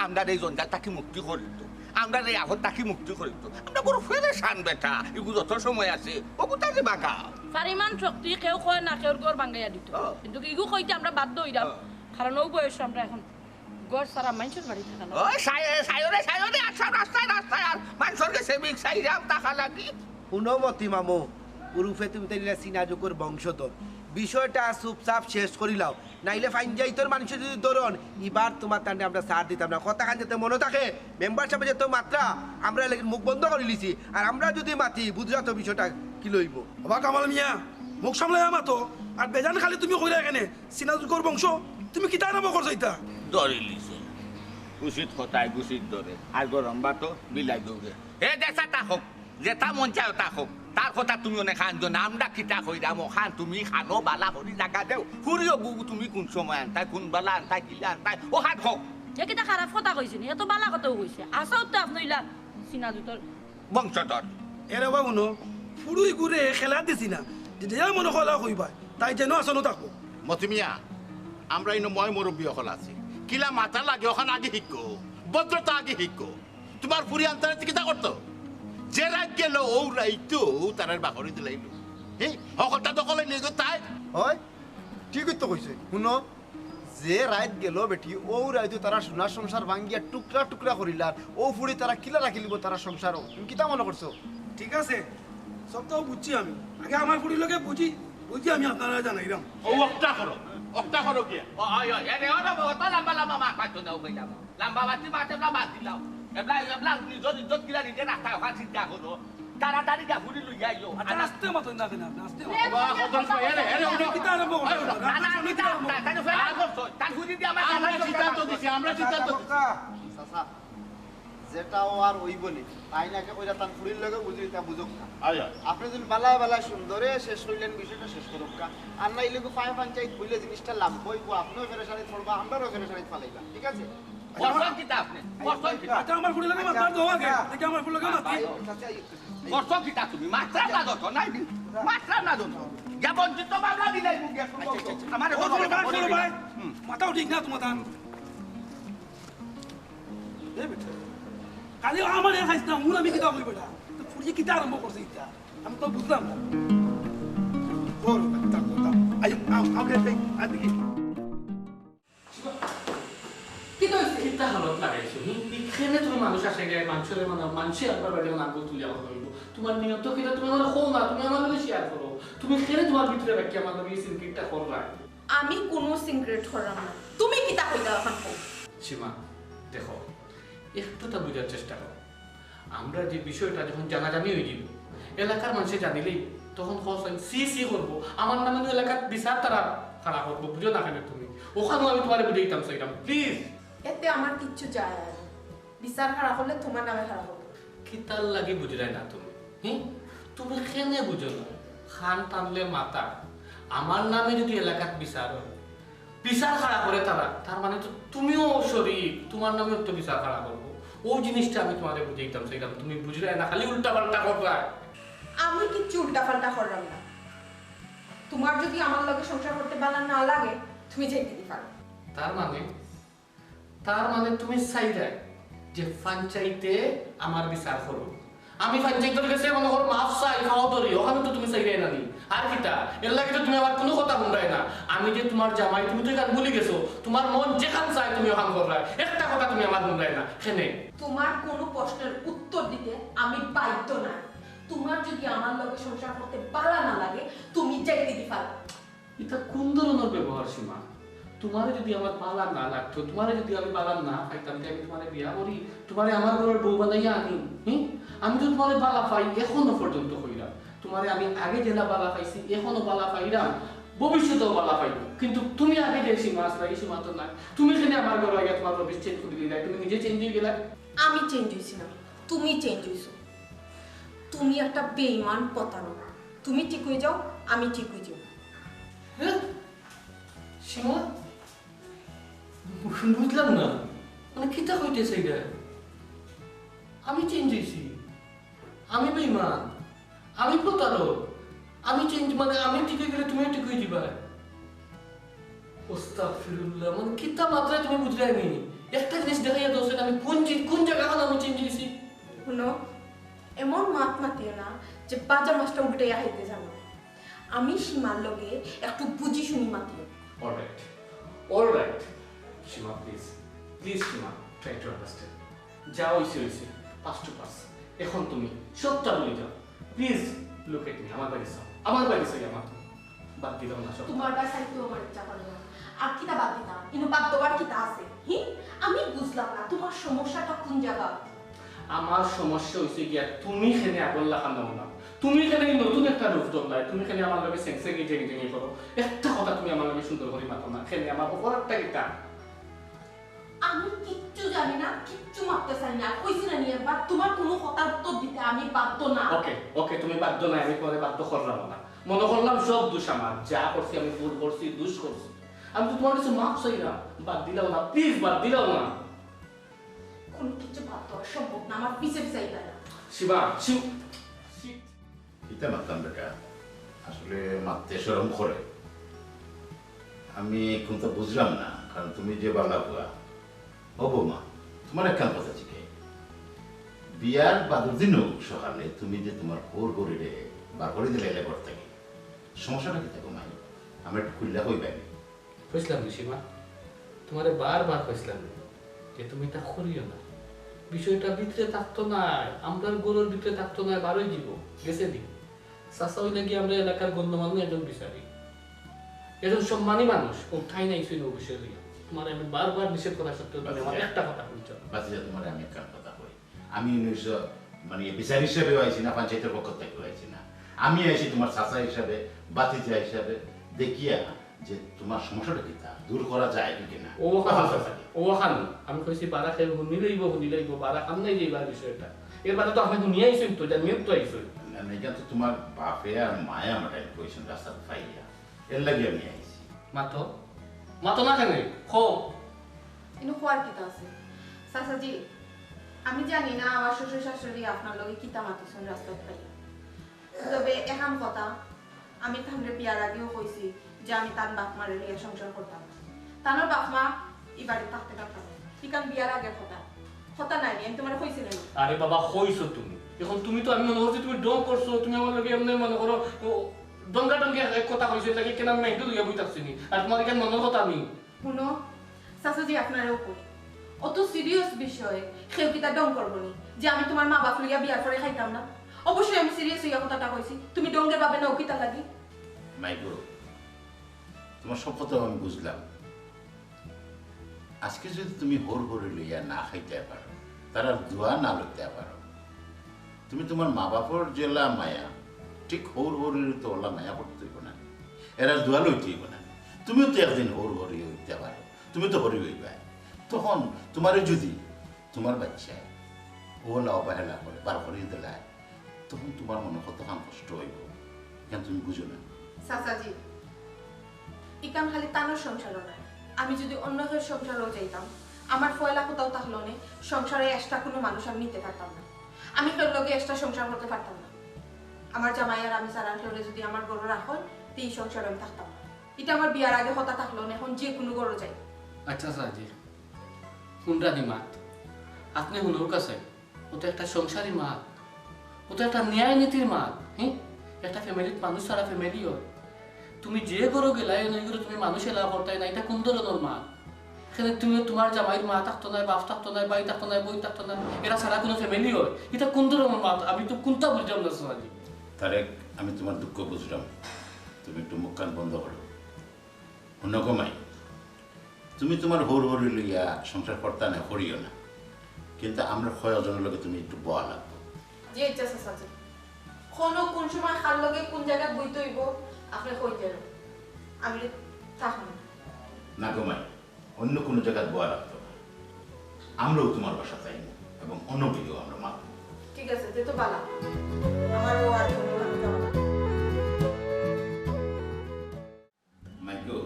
আমরা এই জঞ্জাল তাকে মুক্তি করিত আমরা এই আহত তাকে মুক্তি করিত আমরা বড় ফেরেশান বেটা এগুলো যত সময় আছে ও গুটা যে বাগা ফারিমান শক্তি কেউ কয় না কেউর ঘর ভাঙ্গাইয়া দিত কিন্তু ইগু কইতে আমরা বাধ্য হইলাম কারণ ও বয়স আমরা এখন ঘর সারা মানুষের বাড়ি থাকা না ও সায়রে আচ্ছা রাস্তায় আর মানুষের কাছে বিক সাইরাম টাকা লাগি পুনমতি মামু উরুফে তুমি তাইলে সিনাজুকুর বংশধর বিষয়টা চুপচাপ শেষ করিলাও নাইলে ফাইন যাই তোর মানুষের যদি ধরন এবার তোমার তান্ডে আমরা সার দিতাম না কথা খান যাতে মনে থাকে মেম্বার সাহেব যে তো মাত্রা আমরা মুখ বন্ধ করে লিছি আর আমরা যদি মাতি বুঝলা তো বিষয়টা কি লইব বাবা কামাল মিয়া মুখ সামলাই আমাতো আর বেজান খালি তুমি কইরা এখানে সিনাজুকর বংশ তুমি কিতা নাম করছো এটা ধরে লিছে উচিত কথায় গুছিত ধরে আর গরম বাতো বিলাই দৌড়ে এ দেশা তাকক যেটা মন চায় তাকক তার কথা তুমি অনেক খান না আমরা কিতা কইরাম খান তুমি খানো বালা করি জায়গা দেও ফুরিও বুবু তুমি কোন সময় আনতাই কোন বালা আনতাই কিলা আনতাই ও হাত হোক এ কিটা খারাপ কথা কইছে নি এত বালা কথাও কইছে আসাও তো আপনাইলা সিনাজুতর বংশধর এরে বাবু নো ফুড়ুই ঘুরে খেলা দিছি না যে মনে কলা কইবা তাই যেন আসনো থাকো মতিমিয়া আমরা ইনো মই মুরব্বী অকল আছি কিলা মাথা লাগে ওখানে আগে শিখো ভদ্রতা আগে শিখো তোমার ফুরি আন্তর্জাতিক কিতা করতো যে রাত গেল ও রাইতো তার বাকরি দিলাইলো হ্যাঁ হকটা দখলে নিয়ে গো তাই হয় ঠিকই তো কইছে শুনো যে রাত গেল বেটি ও রাইতো তারা সোনার সংসার ভাঙ্গিয়া টুকরা টুকরা করিলার ও ফুড়ি তারা কিলা রাখিলিব তারা সংসার তুমি কিতা মনে করছো ঠিক আছে সব তো বুঝছি আমি আগে আমার ফুড়ির লগে বুঝি আমি আপনারা জানাইলাম ও অক্টা করো কি ও আয় এনে ওরা তো লম্বা মা পাইতো না ওই যাব লম্বা বাতি মাতে না বাদ দিলাও এবলা নিজের ইজ্জত কিলা নিজে রাখা ওখান চিন্তা করো তাড়াতাড়ি গাফুরি লইয়া আইও আচ্ছা আস্তে মতো না কেন আপনি আস্তে মতো বাবা কতন এরে এরে উঠো কিতা আরম্ভ করছো না না কিতা তাই তো ফেলা করছো তার হুদি দিয়ে আমার আমরা সিদ্ধান্ত দিছি আমরা সিদ্ধান্ত দিছি চাচা যেটা ও আর ওই বলি তাই নাকি কইরা তার ফুরির লগে বুঝি তা বুঝুক না আয়া আপনি যদি বালা বালা সুন্দরে শেষ করিলেন বিষয়টা শেষ করুক কা আর না ইলে পায় পঞ্চায়েত বললে জিনিসটা লাভ হইব আপনিও ফেরেশানি পড়বা আমরাও ফেরেশানি ফালাইবা ঠিক আছে করছেন কিতা আপনি করছেন কিতা আচ্ছা আমার ফুল লাগে মার দাও আগে দেখি আমার ফুল লাগে মার করছো কিতা তুমি মাত্রা না দতো নাই মাত্রা না দতো যা বঞ্চিত বাংলা দিলাই মুগে আমার ভাই মাথাও ঠিক না তোমার দান এ বেটা কালি আমার এর খাইছ না মুন আমি কিতা কই বেটা তো ফুলি কিতা আরম্ভ করছে ইতা আমি তো বুঝলাম না বল তা আই আমরা তাই আদিকে কি কইছে কিতা হালত লাগাইছো এখানে তুমি মানুষ আসে গে মানুষের মানুষে একবার বাইরে আঙ্গুল তুলিয়া কথা বলবো তোমার নিয়ত কিটা তুমি আমার হো না তুমি আমার লগে শেয়ার করো তুমি এখানে তোমার ভিতরে রাখি আমার লগে এই সিনকিটটা করলা আমি কোনো সিক্রেট হরাম না তুমি কিতা কইতা এখন কও সীমা দেখো একটুটা বুঝার চেষ্টা করো আমরা যে বিষয়টা যখন জানাজানি হয়ে যাব এলাকার মানুষে জানিলেই তখন খোঁজ সি করবো আমার নামে এলাকার বিচার তারা খারাপ করবো বুঝো না কেন তুমি ওখানেও আমি তোমার বুঝাইতাম সেইটাম প্লিজ এতে আমার কিচ্ছু যায় আর বিচার খারাপ হলে তোমার নামে খারাপ হবে কিতাল লাগি বুঝলাই না তুমি তুমি কেনে বুঝো না খান টানলে মাতা আমার নামে যদি এলাকাত বিচার হয় বিচার খারাপ করে তারা তার মানে তো তুমিও শরীর তোমার নামেও তো বিচার খারাপ করবো ওই জিনিসটা আমি তোমারে বুঝাইতাম সেইটাম তুমি বুঝলাই না খালি উল্টা পাল্টা করবা আমি কিচ্ছু উল্টা পাল্টা করলাম না তোমার যদি আমার লগে সংসার করতে ভালো না লাগে তুমি যেতে দিতে পারো তার মানে তুমি চাইলে যে পঞ্চায়েতে আমার বিচার করো আমি পঞ্চায়েতের কাছে মনে করো মাফ চাই খাওয়া ধরি ওখানে তো তুমি চাইলে না নি আর কিটা এর লাগে তো তুমি আমার কোনো কথা শুনরাই না আমি যে তোমার জামাই তুমি তো এখান ভুলে গেছো তোমার মন যেখান চাই তুমি ওখান কররাই একটা কথা তুমি আমার শুনরাই না কেনে তোমার কোনো প্রশ্নের উত্তর দিতে আমি বাধ্য না তোমার যদি আমার লগে সংসার করতে ভালো না লাগে তুমি যেতে দিতে পারো এটা কোন ধরনের ব্যবহার সীমা তোমারে যদি আমার পালা না লাগতো তোমারে যদি আমি পালা না পাইতাম যে আমি তোমারে বিয়া করি তোমারে আমার ঘরের বউ বানাইয়া আনি আমি তো তোমারে বালা পাই এখনো পর্যন্ত হইলাম তোমারে আমি আগে জেলা বালা পাইছি এখনো বালা পাইলাম ভবিষ্যতেও বালা পাইব কিন্তু তুমি আগে যে সীমা আসলে এই সীমা তো নাই তুমি কেন আমার ঘরে আগে তোমার প্রবেশ চেঞ্জ করে দিলে তুমি নিজে চেঞ্জ হয়ে গেলে আমি চেঞ্জ হইছি না তুমি চেঞ্জ হইছো তুমি একটা বেঈমান প্রতারক তুমি ঠিক হয়ে যাও আমি ঠিক হয়ে যাও হ্যাঁ সীমা বুঝলাম না মানে কিতা হইতেছে এটা আমি চেঞ্জ হয়েছি আমি বেঈমান আমি প্রতারক আমি চেঞ্জ মানে আমি ঠিক হয়ে গেলে তুমি ঠিক হয়ে দিবা আস্তাগফিরুল্লাহ মানে কিতা মাত্রায় তুমি বুঝলাই নি একটা জিনিস দেখাইয়া দোষে আমি কোন জায়গা আমি চেঞ্জ হয়েছি শুনো এমন মাত মাতিও না যে বাজা মাছটা উল্টে হাইতে জানো আমি সীমার লগে একটু বুঝি শুনি মাতিও alright Seema please Seema try to understand যা হয়েছে পাস টু পাস এখন তুমি সবটা বলে যাও প্লিজ লুক এট মি আমার বাড়ি চাই আমার বাদ দিলাম না সব তোমার বাসায় তো আমার ইচ্ছা করে না আর কিতা বাদ দিতাম কিন্তু বাদ দেওয়ার কিতা আছে আমি বুঝলাম না তোমার সমস্যাটা কোন জায়গা আমার সমস্যা হয়েছে গিয়া তুমি খেনে আগল্লা খান্দাও না তুমি খেনে নতুন একটা রূপ দমলাই তুমি খেনে আমার লগে সেন্সে গিয়ে করো একটা কথা তুমি আমার লগে সুন্দর করে মাতো না খেনে আমার উপর একটা গীতা আমি কিচ্ছু জানি না কিচ্ছু মাপতে চাই না কইছি না নিয়ে বা তোমার কোনো কথার উত্তর দিতে আমি বাধ্য না ওকে তুমি বাধ্য না আমি তোমারে বাধ্য করলাম না মনে করলাম সব দোষ আমার যা করছি আমি ভুল করছি দোষ করছি আমি তো তোমার কাছে মাপ চাই না বাদ দিলাও না প্লিজ বাদ দিলাও না কোনো কিছু বাদ দেওয়া সম্ভব না আমার পিছে চাইবে না শিবা এটা মারতাম বেটা আসলে মারতে সরম করে আমি কিন্তু বুঝলাম না কারণ তুমি যে বাংলা বুয়া ও বৌমা তোমার একটা কথা শিখে বিয়ার বাদুর দিনও সকালে তুমি যে তোমার ঘোর গড়িরে বার করে দিলে এলে ঘর থেকে সমস্যাটা কি থাকো মাই আমরা একটু খুললা হই পাইনি বুঝলাম সীমা তোমারে বারবার কইছিলাম যে তুমি তা করিও না বিষয়টা ভিতরে থাকতো না আমরা গরুর ভিতরে থাকতো না বারোই জীব গেছে দি চাষা হইলে কি আমরা এলাকার গণ্যমান্য একজন বিচারি একজন সম্মানী মানুষ ও ঠাই নাই ছিল অবশ্যই লইয়া তোমার আমি বারবার নিষেধ করা সত্ত্বেও তুমি আমার একটা কথা বলছো বাচ্চা তোমার আমি একটা কথা কই আমি মানে বিচার হিসেবে আইছি না, পঞ্চায়েতের পক্ষ থেকে আইছি না, আমি আইছি তোমার চাচা হিসাবে, বাতিজা হিসাবে, দেখিয়া যে তোমার সমস্যাটা কি তা দূর করা যায় কি না। ও খান আমি কইছি বারা খেয়ে শুনি লইব বারা খান নাই যাইবার বিষয়টা এর বারে তো আপনি শুনিয়ে আইছেন তো জানিয়ে তো আইছেন না এটা তো তোমার বাপে আর মায়া আমার কইছেন রাস্তা পাইয়া, এর লাগে আমি আইছি। মাতো না কেন খো ইনো খোয়ার কিতা আছে চাচাজি, আমি জানি না আমার শ্বশুর শাশুড়ি আপনার লগে কিতা মাতছেন রাস্তাত পাইয়া, তবে এখন কথা আমি তাহলে বিয়ার আগেও কইছি যে আমি তার বাপ মারে লিয়ে সংসার করতাম, তানোর বাপ মা এই বাড়ি থাকতে পারতাম, ঠিকান বিয়ার আগের কথা নাই আমি তোমার কইছি না। আরে বাবা কইছো তুমি, এখন তুমি তো আমি মনে করছি তুমি ডং করছো, তুমি আমার লগে এমনি মনে করো ডঙ্গা ডঙ্গি এক কথা কইছো, এটাকে কেন আমি একটু লইয়া বইতাছি নি, আর তোমার কেন মনের কথা আমি শুনো চাচাজি আপনারও কই অত সিরিয়াস বিষয় কেউ কিতা ডং করবো নি যে আমি তোমার মা বাপ লইয়া বিয়ার পরে খাইতাম না, অবশ্যই আমি সিরিয়াস হইয়া কথাটা কইছি, তুমি ডঙ্গের বাবে না কিতা লাগি। মাইগো তোমার সব কথা আমি বুঝলাম, আজকে যদি তুমি হোর হোরে লইয়া না খাইতে পারো, তারা দোয়া না লইতে পারো, তুমি তোমার মা বাপর জেলা মায়া ঠিক হোর হোরের তো ওলা মায়া করতে হইব না, এরা দোয়া লইতে হইব না, তুমিও তো একদিন হোর হরি হইতে পারো, তুমি তো হরি হইবা, তখন তোমার যদি তোমার বাচ্চায় ওলা অবহেলা করে বার করিয়ে দিলায়, তখন তোমার মনে কতখান কষ্ট হইব, কেন তুমি বুঝো না। চাচাজি ইকাম খালি তানোর সংসারও নয়, আমি যদি অন্য কেউ সংসারও যাইতাম আমার ফয়লা কোথাও থাকলো না, সংসারে এক্সট্রা কোনো মানুষ আমি নিতে পারতাম না, আমি কেউ লোকে এক্সট্রা সংসার করতে পারতাম না, আমার জামাই আর আমি সারা কেউ যদি আমার গরু রাখল তো এই সংসার আমি থাকতাম না, এটা আমার বিয়ার আগে হতা থাকলো না, এখন যে কোনো গরু যাই। আচ্ছা সাজি হুন্ডানি মাত আপনি হুনুর কাছে ও তো একটা সংসারী মাত, ও তো একটা ন্যায় নীতির মাত, হ্যাঁ একটা ফ্যামিলির মানুষ সারা ফ্যামিলি হয়, তুমি যে করো গেলাই নই করে তুমি মানুষ এলা করতে না, এটা কোন ধরনের মাত, এখানে তুমি তোমার জামাইয়ের মা থাকতো না, বাপ থাকতো না, বাই থাকতো না, বই থাকতো না, এরা সারা কোনো ফ্যামিলি হয়, এটা কোন ধরনের মাত, আমি তো কোনটা বুঝলাম না সাজি। তারেক আমি তোমার দুঃখ বুঝলাম, তুমি একটু মুখ কান বন্ধ করো, অন্যকমাই তুমি তোমার হোর হরি লইয়া সংসার করতে না করিও না, কিন্তু আমরা কয়জনের লোকে তুমি একটু বয়া লাগবো। যে ইচ্ছা চাচাজি কোন সময় খাল লগে কোন জায়গায় বইতে হইব আপনি কই দেন, আমি থাকুন না গোমাই অন্য কোনো জায়গায় বয়া লাগতো না, আমরাও তোমার বাসা চাই না এবং অন্য কেউ আমরা মানব। ঠিক আছে যে তো বালা আমারও আর কোনো ভালো যাবে না। মাইকো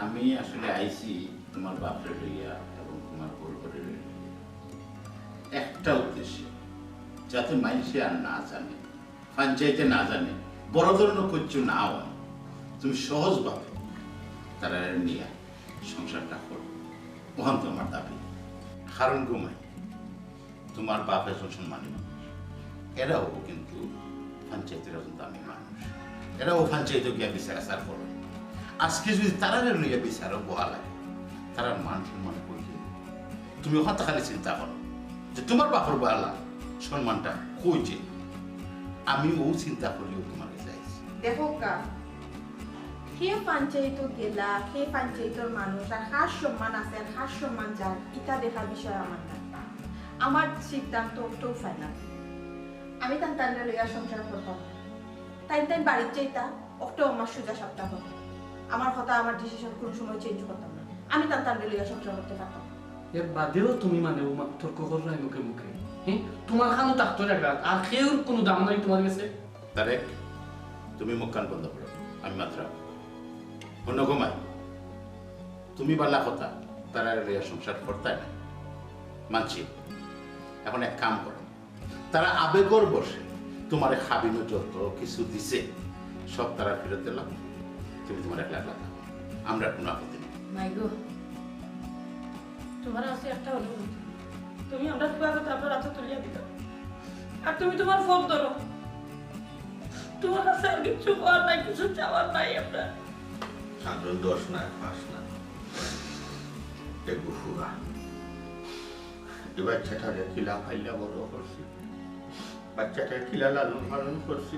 আমি আসলে আইছি তোমার বাপরে লইয়া এবং তোমার হোর হরি লইয়া একটা উদ্দেশ্যে, যাতে মানুষে আর না জানে, পঞ্চায়েতে না জানে, বড় ধরনের কিছু না হয়, তুমি সহজভাবে তারা নিয়ে সংসারটা করো, ওখান তো আমার দাবি। কারণ ঘুমাই তোমার বাপ একজন সম্মানী মানুষ, এরাও কিন্তু পঞ্চায়েতের একজন দামি মানুষ, এরাও পঞ্চায়েতে গিয়া বিচার আচার করো, আজকে যদি তারা লইয়া বিচারও বহা লাগে, তারা মান সম্মান করবে, তুমি ওখান তো খালি চিন্তা করো যে তোমার বাপর বহালা সম্মানটা কই যে, আমি ও চিন্তা করিও তোমার কাছে আইছি। দেখো কা কে পঞ্চায়েত গেলা, কে পঞ্চায়েতের মানুষ আর খাস সম্মান আছে আর খাস সম্মান যার এটা দেখার বিষয় আমার না, আমার সিদ্ধান্ত একটাও ফাইনাল, আমি তান লইয়া সংসার করতাম, তাই বাড়ির চাইতা একটাও আমার সোজা সপ্তাহ হতো, আমার কথা আমার ডিসিশন কোন সময় চেঞ্জ করতাম না, আমি তান লইয়া সংসার করতে পারতাম। এর বাদেও তুমি মানে ও তর্ক করো মুখে মুখে, হ্যাঁ তোমার খানো থাকতো জায়গা আর কেউর কোনো দাম নাই তোমার কাছে। তারেক তুমি মুখ কান বন্ধ করো, আমি মাত্র অন্য ঘুমাই, তুমি বালা কথা তারা লইয়া সংসার করতে না মানছি, এখন এক কাম করো, তারা আবেগর বসে তোমার খাবিনো যত কিছু দিছে সব তারা ফেরত দিলাম, তুমি তোমার একলা একলা থাকো, আমরা কোনো আপত্তি নেই। মাইগো তোমার আছে একটা অনুরোধ, তুমি আমরা তোমার কথা আপনার হাতে তুলিয়া দিত, আর তুমি তোমার ফোন ধরো, তোমার কাছে আর কিছু করার নাই, কিছু চাওয়ার নাই আপনার। সাধন দোষ না পাস না দেখবো ফুরা এই বাচ্চাটারে কিলা ফাইলা বড় করছি, বাচ্চাটারে কিলা লালন পালন করছি,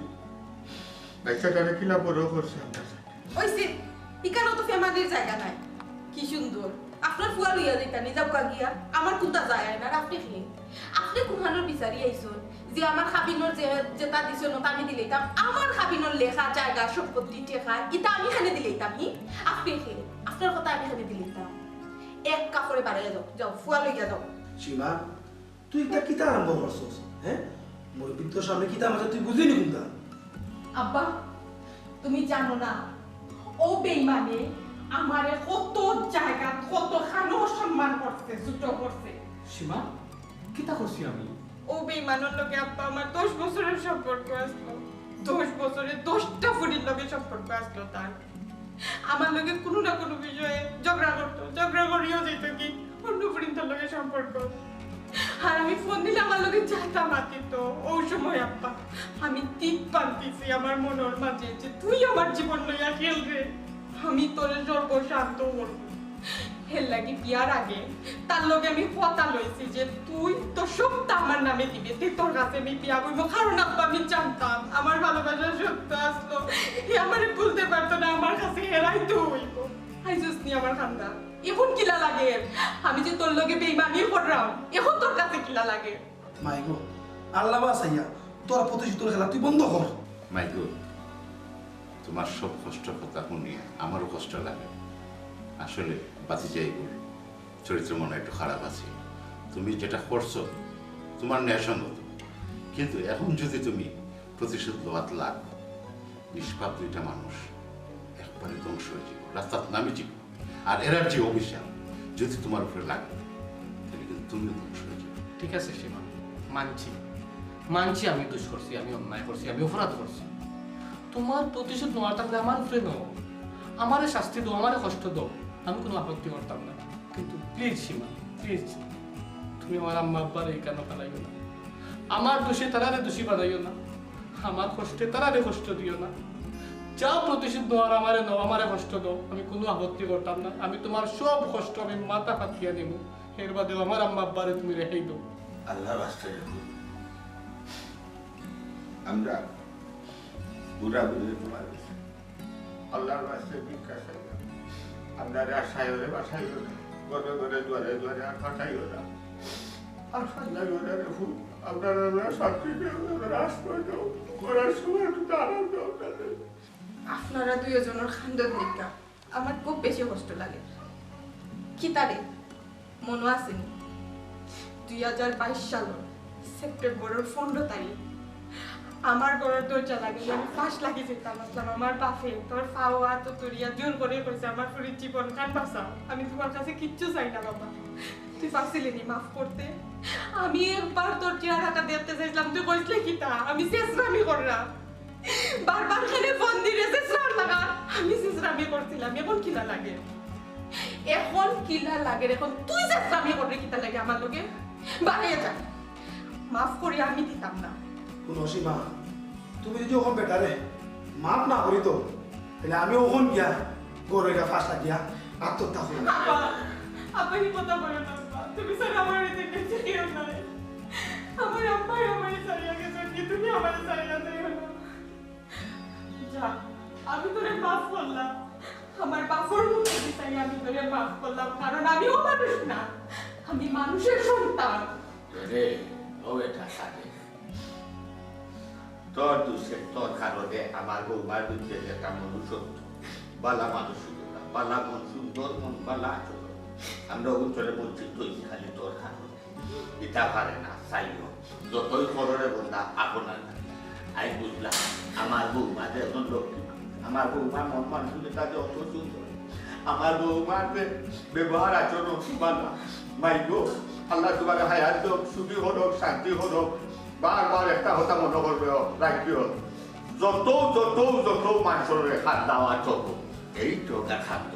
বাচ্চাটারে কিলা বড় করছি আমরা। ওইসে ইকানো তো ফ্যামিলির জায়গা নাই, কি সুন্দর আপনার ফুয়া লইয়া দিতা নিজা গিয়া আমার কুতা যায় না, আর আপনি কি আপনি কুমানোর বিচারি আইসুন যে আমার খাবিনোর যেটা দিছ নতা আমি দিলেইতাম আমার খাবিনোর লেখা জায়গা সম্পত্তি টেকা ইটা আমি খানে দিলেইতাম হি আপনি খেলে আপনার কথা আমি খানে দিলেইতাম এক কাপড়ে বাড়াইয়া যাও যাও ফুয়া লইয়া যাও সীমা তুই এটা কিতা আরম্ভ করছস হ্যাঁ মুরব্বীর তোর সামনে কিতা আমাকে তুই বুঝিনি কোনটা আব্বা তুমি জানো না ও বেইমানে আমারে কত জায়গা কত খানো সম্মান করছে ছোট করছে সীমা কিতা করছি আমি ও বেইমানের লগে আব্বা আমার 10 বছরের সম্পর্ক আসলো 10 বছরে 10টা ফুটির লগে সম্পর্ক আসলো তার আমার লগে কোনো না কোনো বিষয়ে ঝগড়া করতো ঝগড়া করিও যেত কি অন্য ফুটির লগে সম্পর্ক আর আমি ফোন দিলে আমার লগে চাইতাম মাতিত ওই সময় আব্বা আমি ঠিক পান্তিছি আমার মনের মাঝে যে তুই আমার জীবন লইয়া খেল রে আমি তোর সর্বশান্ত করব হেল লাগি বিয়ার আগে তার লগে আমি কথা লইছি যে তুই তো সবটা আমার নামে দিবে তুই তোর কাছে আমি বিয়া করব কারণ আব্বা আমি জানতাম আমার ভালোবাসা সত্য আসলো হে আমারে ভুলতে পারতো না আমার কাছে হেরাইতে হইব আইজুস নি আমার খান্দা এখন কিলা লাগে আমি যে তোর লগে বেইমানি করলাম এখন তোর কাছে কিলা লাগে মাইগো আল্লাহ বাসাইয়া তোর প্রতিশোধের খেলা তুই বন্ধ কর মাইগো তোমার সব কষ্ট কথা শুনি আমারও কষ্ট লাগে আসলে বাতি যাইগুল চরিত্র মনে একটু খারাপ আছে তুমি যেটা করছো তোমার ন্যায়সঙ্গত কিন্তু এখন যদি তুমি প্রতিশোধ লওয়াত লাগ নিষ্পাপ দুইটা মানুষ একবারে ধ্বংস হয়ে যাবে রাস্তার নামে যাবে আর এরার যে অভিশাপ যদি তোমার উপরে লাগে তাহলে কিন্তু তুমিও ধ্বংস হয়ে যাবে ঠিক আছে সীমা মানছি মানছি আমি দোষ করছি আমি অন্যায় করছি আমি অপরাধ করছি তোমার প্রতিশোধ নেওয়ার থাকলে আমার উপরে নাও আমারে শাস্তি দাও আমারে কষ্ট দাও আমি কোনো আপত্তি করতাম না কিন্তু প্লিজ সীমা প্লিজ তুমি আমার আম্মা আব্বার এই কেন ফেলাইও না আমার দোষে তারারে দোষী বানাইও না আমার কষ্টে তারারে কষ্ট দিও না যা প্রতিশোধ নেওয়ার আমারে নাও আমারে কষ্ট দাও আমি কোনো আপত্তি করতাম না আমি তোমার সব কষ্ট আমি মাথা পাতিয়া দেবো এর বাদেও আমার আম্মা আব্বারে তুমি রেখেই দাও আল্লাহর রাস্তা দেখুন আমরা বুড়া বুড়ি তোমার আল্লাহর রাস্তায় ভিক্ষা চাইলাম আমরা রাস্তায় বাসাইও না ঘরে ঘরে দুয়ারে দুয়ারে আর ফাটাইও না আর ফাটাইও না দেখুন আমরা শান্তি দেব রাস্তায় যাও করার সময় একটু আরাম দাও তাদের আপনারা দুইজনের খান্দন দেখা আমার খুব বেশি কষ্ট লাগে কি তারে মনে আসেনি 2022 সালের সেপ্টেম্বরের 15 তারিখ আমার ঘরের দরজা লাগে আমি ফাঁস লাগিয়ে যেতাম আসলাম আমার বাপে তোর ফাওয়া তো তুরিয়া জোর করে করেছে আমার শরীর জীবন খান বাঁচা আমি তোমার কাছে কিচ্ছু চাই না বাবা তুই পারছিলি মাফ করতে আমি একবার তোর চেহারাটা দেখতে চাইছিলাম তুই কইসলে কিতা আমি চেষ্টামি করলাম বারবার খেলে ফোন দিয়ে চেষ্টার লাগা আমি চেষ্টামি করছিলাম এখন কিলা লাগে এখন কিলা লাগে এখন তুই চেষ্টামি করলে কিতা লাগে আমার লগে বাড়িয়ে যা মাফ করি আমি দিতাম না কোনো সীমা তুমি যদি ওখান বেটারে মাপ না করি তো তাহলে আমি ওখান গিয়া গরু ফাঁস লাগিয়া আত্মহত্যা করি আপনি কথা বলেন না তুমি স্যার আমার এদিকে চিনিও না আমার আম্মাই আমার সারিয়া গেছে কি তুমি আমার সারিয়া দিও না যা আমি তোরে মাফ করলাম আমার বাপর মুখে দিতাই আমি তোরে মাফ করলাম কারণ আমিও মানুষ না আমি মানুষের সন্তান রে ও এটা সাথে তোর দুষে তোর কারণে আমার বৌমার বুঝতে একটা মনুষ্য বালা মানুষ বালা মন সুন্দর মন বালা আচরণ আমরা উত্তরে বলছি তুই খালি তোর কারণে এটা পারে না চাইও যতই খররে বন্ধা আপনার আই বুঝলাম আমার বৌমা যে এখন লক্ষ্মী আমার বৌমার মন মানসিকতা যে অত সুন্দর আমার বৌমার যে ব্যবহার আচরণ বালা মাইগো আল্লাহ তোমার হায়াত হোক সুখী হোক শান্তি হোক বারবার একটা কথা মনে করবে রাখিও যত যত যত মানুষের খাদ্য দেওয়া চলব এই তো খাদ্য